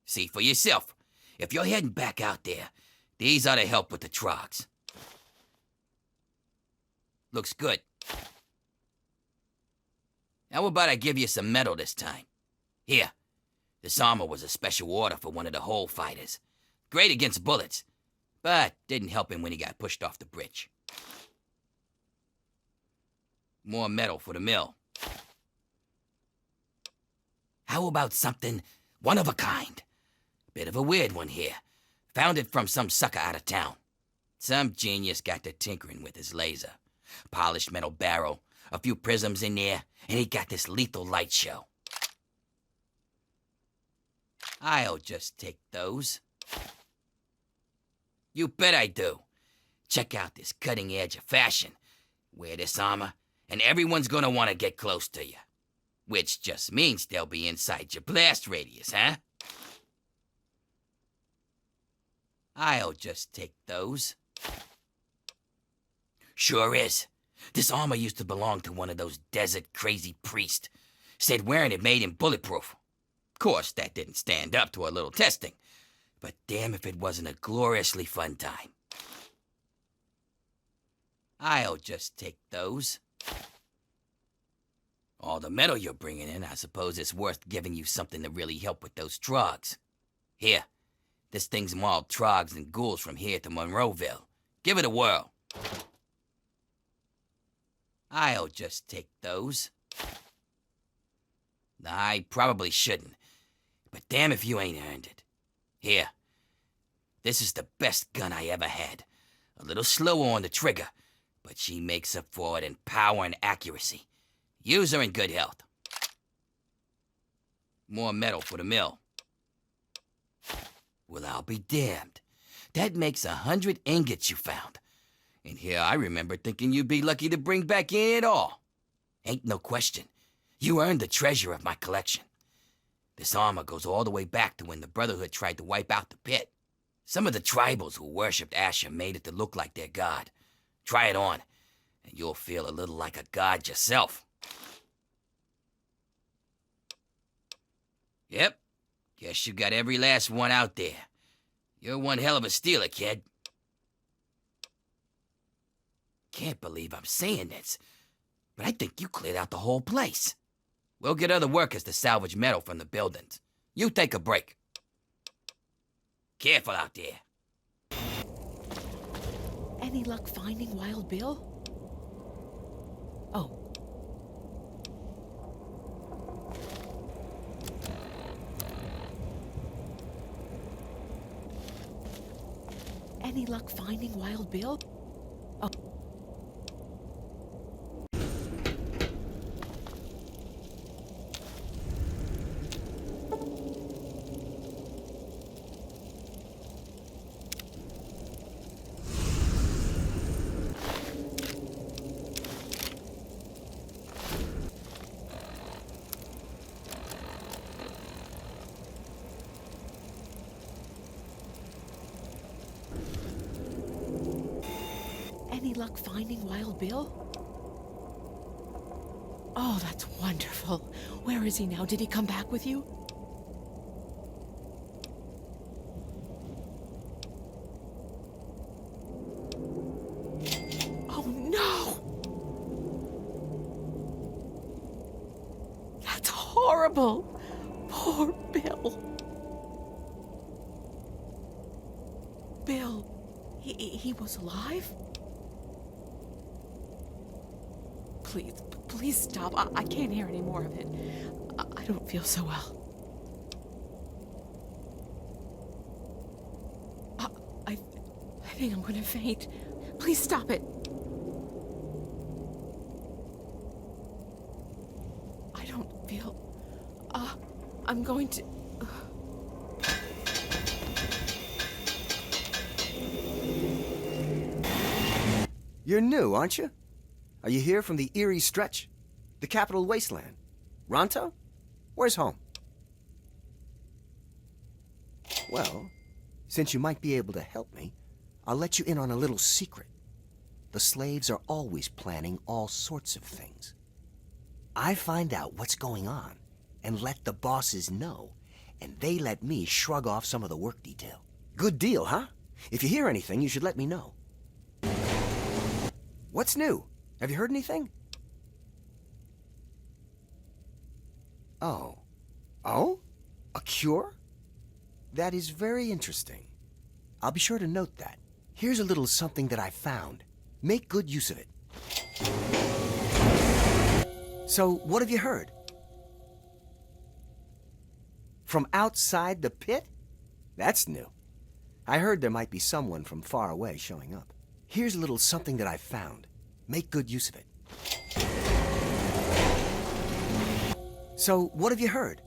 See for yourself. If you're heading back out there, these ought to help with the trogs. Looks good. How about I give you some metal this time? Here, this armor was a special order for one of the hole fighters. Great against bullets, but didn't help him when he got pushed off the bridge. More metal for the mill. How about something one of a kind? Bit of a weird one here. Found it from some sucker out of town. Some genius got to tinkering with his laser. Polished metal barrel, a few prisms in there, and he got this lethal light show. I'll just take those. You bet I do. Check out this cutting edge of fashion. Wear this armor, and everyone's gonna want to get close to you. Which just means they'll be inside your blast radius, huh? I'll just take those. Sure is. This armor used to belong to one of those desert crazy priests. Said wearing it made him bulletproof. Of course, that didn't stand up to a little testing. But damn if it wasn't a gloriously fun time. I'll just take those. All the metal you're bringing in, I suppose it's worth giving you something to really help with those trogs. Here, this thing's mauled trogs and ghouls from here to Monroeville. Give it a whirl. I'll just take those. I probably shouldn't, but damn if you ain't earned it. Here, this is the best gun I ever had. A little slower on the trigger, but she makes up for it in power and accuracy. Use her in good health. More metal for the mill. Well, I'll be damned. That makes 100 ingots you found. And here I remember thinking you'd be lucky to bring back in at all. Ain't no question. You earned the treasure of my collection. This armor goes all the way back to when the Brotherhood tried to wipe out the Pitt. Some of the tribals who worshipped Asher made it to look like their god. Try it on, and you'll feel a little like a god yourself. Yep, guess you got every last one out there. You're one hell of a stealer, kid. Can't believe I'm saying this, but I think you cleared out the whole place. We'll get other workers to salvage metal from the buildings. You take a break. Careful out there. Any luck finding Wild Bill? Oh. Any luck finding Wild Bill? Oh. Any luck finding Wild Bill? Oh, that's wonderful. Where is he now? Did he come back with you? Oh, no! That's horrible. Poor Bill. Bill, he was alive? Please stop. I can't hear any more of it. I don't feel so well. I think I'm going to faint. Please stop it. I don't feel... I'm going to... You're new, aren't you? Are you here from the Erie Stretch? The capital wasteland? Ronto? Where's home? Well, since you might be able to help me, I'll let you in on a little secret. The slaves are always planning all sorts of things. I find out what's going on and let the bosses know, and they let me shrug off some of the work detail. Good deal, huh? If you hear anything, you should let me know. What's new? Have you heard anything? Oh. Oh? A cure? That is very interesting. I'll be sure to note that. Here's a little something that I found. Make good use of it. So, what have you heard? From outside the pit? That's new. I heard there might be someone from far away showing up. Here's a little something that I found. Make good use of it. So, what have you heard?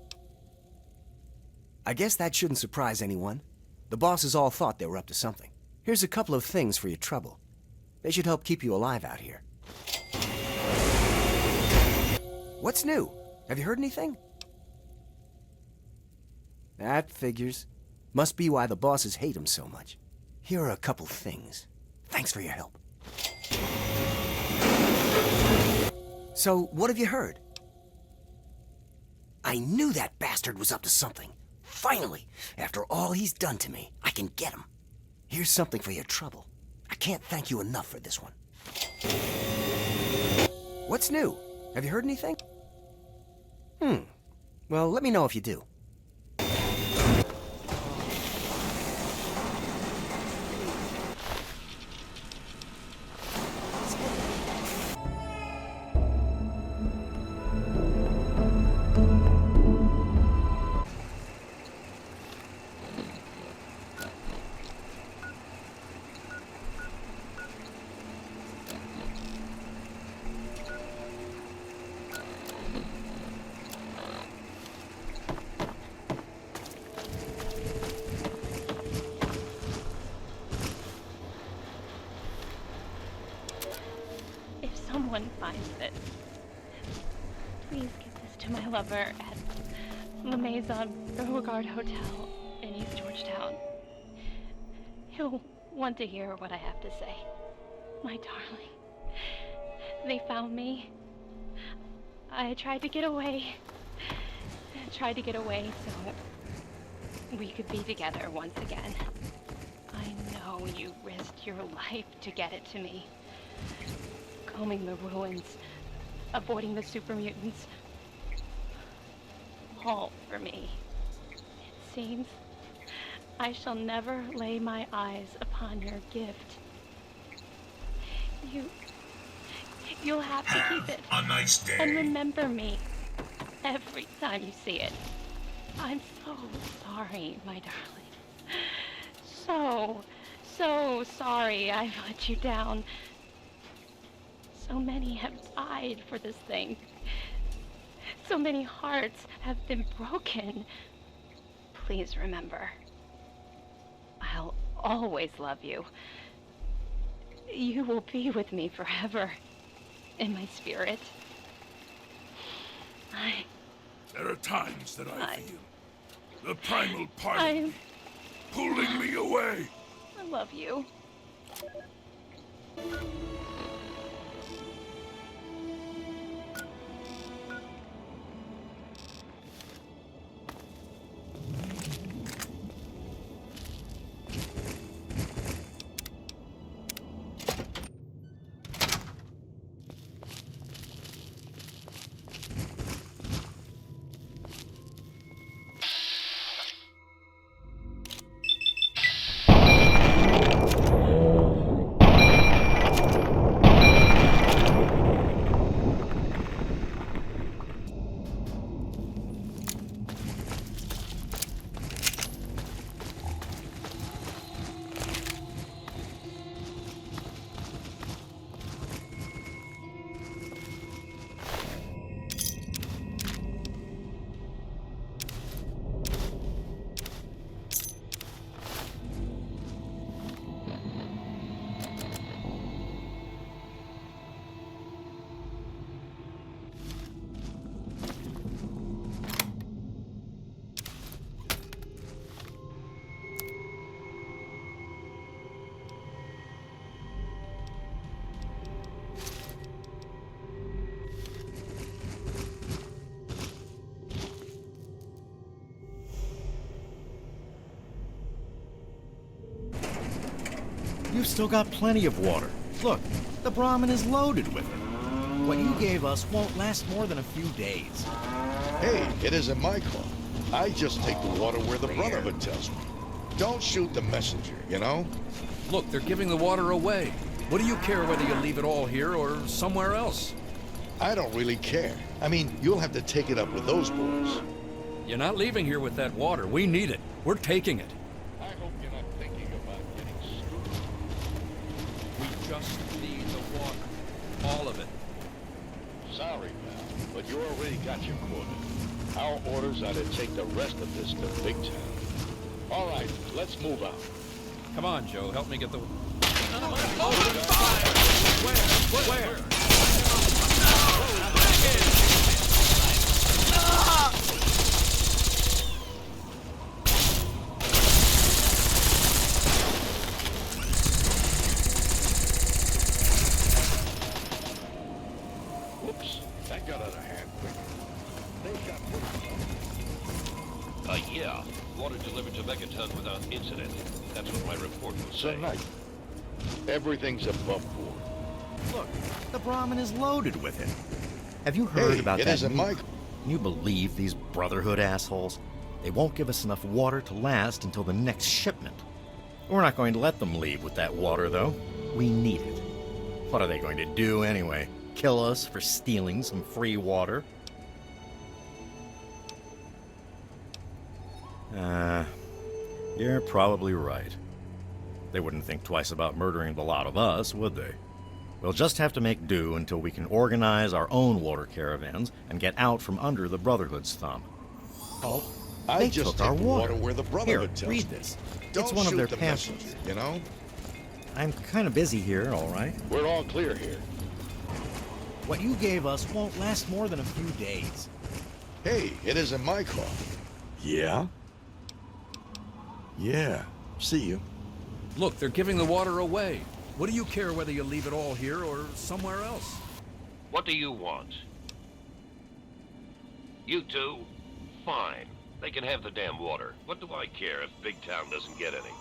I guess that shouldn't surprise anyone. The bosses all thought they were up to something. Here's a couple of things for your trouble. They should help keep you alive out here. What's new? Have you heard anything? That figures. Must be why the bosses hate him so much. Here are a couple things. Thanks for your help. So, what have you heard? I knew that bastard was up to something. Finally, after all he's done to me, I can get him. Here's something for your trouble. I can't thank you enough for this one. What's new? Have you heard anything? Well, let me know if you do. Someone finds this. Please give this to my lover at the Maison Beauregard Hotel in East Georgetown. He'll want to hear what I have to say. My darling. They found me. I tried to get away. So we could be together once again. I know you risked your life to get it to me. Combing the ruins, avoiding the super mutants. All for me. It seems I shall never lay my eyes upon your gift. You'll have to keep it. A nice day. And remember me every time you see it. I'm so sorry, my darling. So sorry I've let you down. So many have died for this thing. So many hearts have been broken. Please remember, I'll always love you. You will be with me forever in my spirit. There are times that I feel the primal part of me pulling me away. I love you. You've still got plenty of water. Look, the Brahmin is loaded with it. What you gave us won't last more than a few days. Hey, it isn't my call. I just take the water where the Brotherhood tells me. Don't shoot the messenger, you know? Look, they're giving the water away. What do you care whether you leave it all here or somewhere else? I don't really care. I mean, you'll have to take it up with those boys. You're not leaving here with that water. We need it. We're taking it. I hope you're not thinking about getting stupid. We just need the water. All of it. Sorry, pal, but you already got your quota. Our orders are to take the rest of this to Big Town. All right, let's move out. Come on, Joe. Help me get the... Where? Whoops, that got out of hand quick. They've got yeah. Water delivered to Megaton without incident. That's what my report will say. Tonight, everything's above board. Look, the Brahmin is loaded with it. Have you heard about it that? Isn't my... Can you believe these Brotherhood assholes? They won't give us enough water to last until the next shipment. We're not going to let them leave with that water, though. We need it. What are they going to do anyway? Kill us for stealing some free water? You're probably right. They wouldn't think twice about murdering the lot of us, would they? We'll just have to make do until we can organize our own water caravans and get out from under the Brotherhood's thumb. Oh, they took our water where the Brotherhood Here, tells read me. this. Don't It's one of shoot their the pamphlets. messenger, you know? I'm kind of busy here, all right? We're all clear here. What you gave us won't last more than a few days. Hey, it isn't my call. Yeah? Yeah. See you. Look, they're giving the water away. What do you care whether you leave it all here or somewhere else? What do you want? You two? Fine. They can have the damn water. What do I care if Big Town doesn't get any?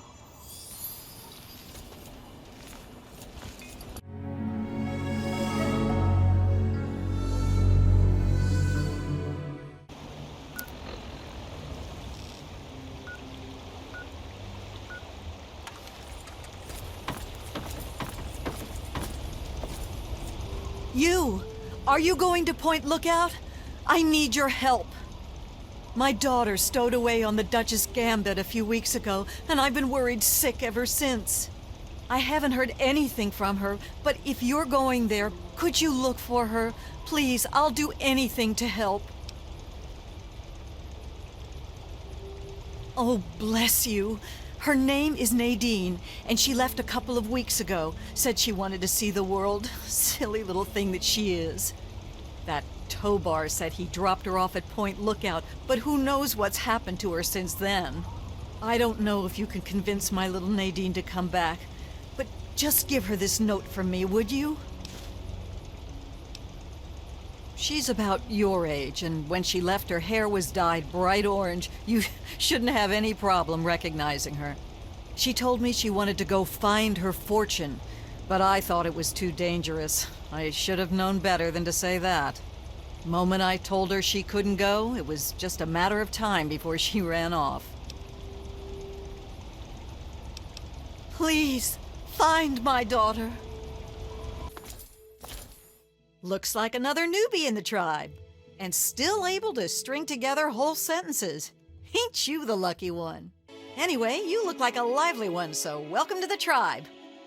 You! Are you going to Point Lookout? I need your help. My daughter stowed away on the Duchess Gambit a few weeks ago, and I've been worried sick ever since. I haven't heard anything from her, but if you're going there, could you look for her? Please, I'll do anything to help. Oh, bless you. Her name is Nadine, and she left a couple of weeks ago. Said she wanted to see the world. Silly little thing that she is. That Tobar said he dropped her off at Point Lookout, but who knows what's happened to her since then. I don't know if you can convince my little Nadine to come back, but just give her this note from me, would you? She's about your age, and when she left, her hair was dyed bright orange. You shouldn't have any problem recognizing her. She told me she wanted to go find her fortune, but I thought it was too dangerous. I should have known better than to say that. The moment I told her she couldn't go, it was just a matter of time before she ran off. Please, find my daughter. Looks like another newbie in the tribe, and still able to string together whole sentences. Ain't you the lucky one? Anyway, you look like a lively one, so welcome to the tribe.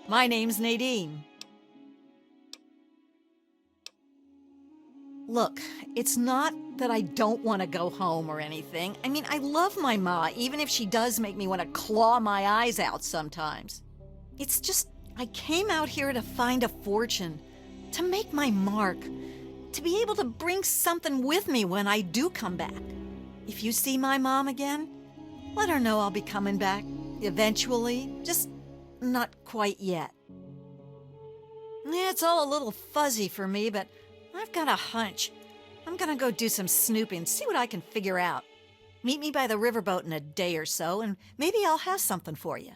My name's Nadine. Look, it's not that I don't want to go home or anything. I mean, I love my ma, even if she does make me want to claw my eyes out sometimes. It's just, I came out here to find a fortune, to make my mark, to be able to bring something with me when I do come back. If you see my mom again, let her know I'll be coming back eventually, just not quite yet. Yeah, it's all a little fuzzy for me, but I've got a hunch. I'm gonna go do some snooping, see what I can figure out. Meet me by the riverboat in a day or so, and maybe I'll have something for you.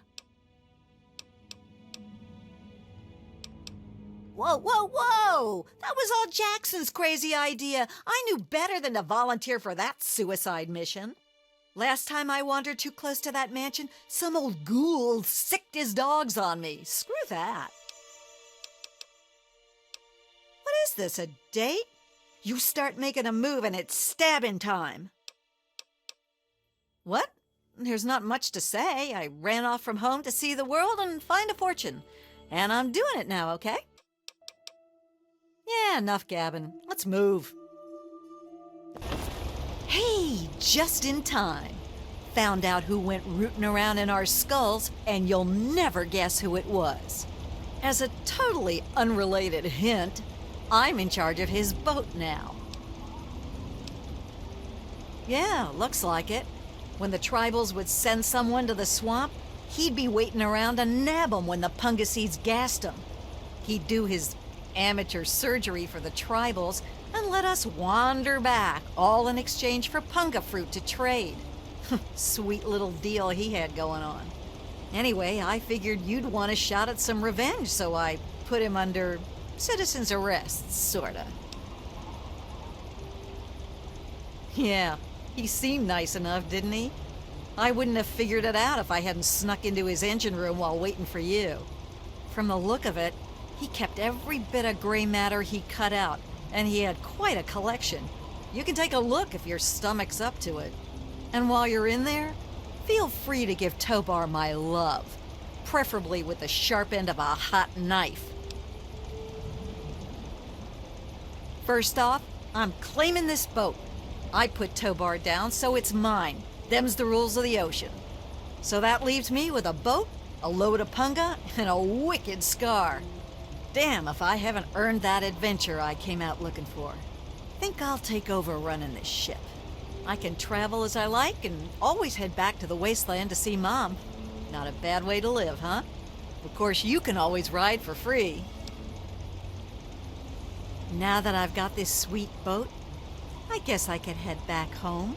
Whoa, whoa, whoa! That was all Jackson's crazy idea. I knew better than to volunteer for that suicide mission. Last time I wandered too close to that mansion, some old ghoul sicked his dogs on me. Screw that. What is this, a date? You start making a move and it's stabbing time. What? There's not much to say. I ran off from home to see the world and find a fortune. And I'm doing it now, okay? Yeah, enough gabbing. Let's move. Hey, just in time. Found out who went rooting around in our skulls, and you'll never guess who it was. As a totally unrelated hint, I'm in charge of his boat now. Yeah, looks like it. When the tribals would send someone to the swamp, he'd be waiting around to nab 'em when the Pungaseeds gassed 'em. He'd do his amateur surgery for the tribals and let us wander back, all in exchange for punga fruit to trade. Sweet little deal he had going on. Anyway, I figured you'd want a shot at some revenge, so I put him under citizen's arrest, sorta. Yeah, he seemed nice enough, didn't he? I wouldn't have figured it out if I hadn't snuck into his engine room while waiting for you. From the look of it, he kept every bit of gray matter he cut out, and he had quite a collection. You can take a look if your stomach's up to it. And while you're in there, feel free to give Tobar my love, preferably with the sharp end of a hot knife. First off, I'm claiming this boat. I put Tobar down, so it's mine. Them's the rules of the ocean. So that leaves me with a boat, a load of punga, and a wicked scar. Damn if I haven't earned that adventure I came out looking for. Think I'll take over running this ship. I can travel as I like and always head back to the wasteland to see Mom. Not a bad way to live, huh? Of course, you can always ride for free. Now that I've got this sweet boat, I guess I could head back home.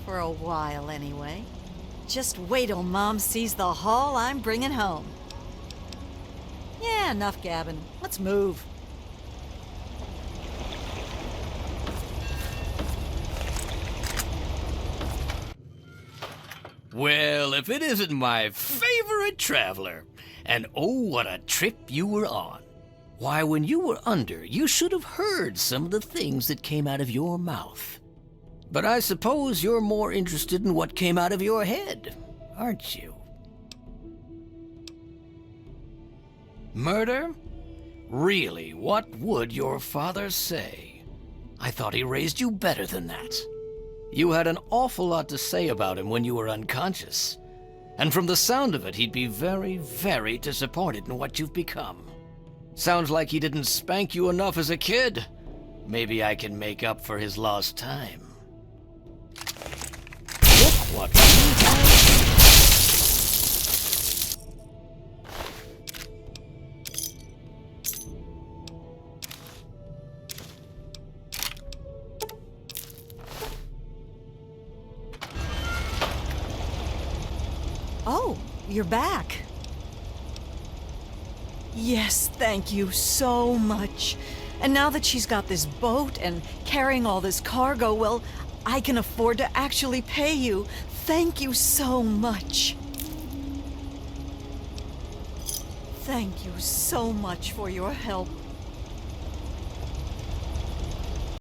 For a while, anyway. Just wait till Mom sees the haul I'm bringing home. Yeah, enough gabbing. Let's move. Well, if it isn't my favorite traveler. And oh, what a trip you were on. Why, when you were under, you should have heard some of the things that came out of your mouth. But I suppose you're more interested in what came out of your head, aren't you? Murder? Really, what would your father say? I thought he raised you better than that. You had an awful lot to say about him when you were unconscious. And from the sound of it, he'd be very, very disappointed in what you've become. Sounds like he didn't spank you enough as a kid. Maybe I can make up for his lost time. Look what we have. Oh, you're back. Yes, thank you so much. And now that she's got this boat and carrying all this cargo, well, I can afford to actually pay you. Thank you so much. Thank you so much for your help.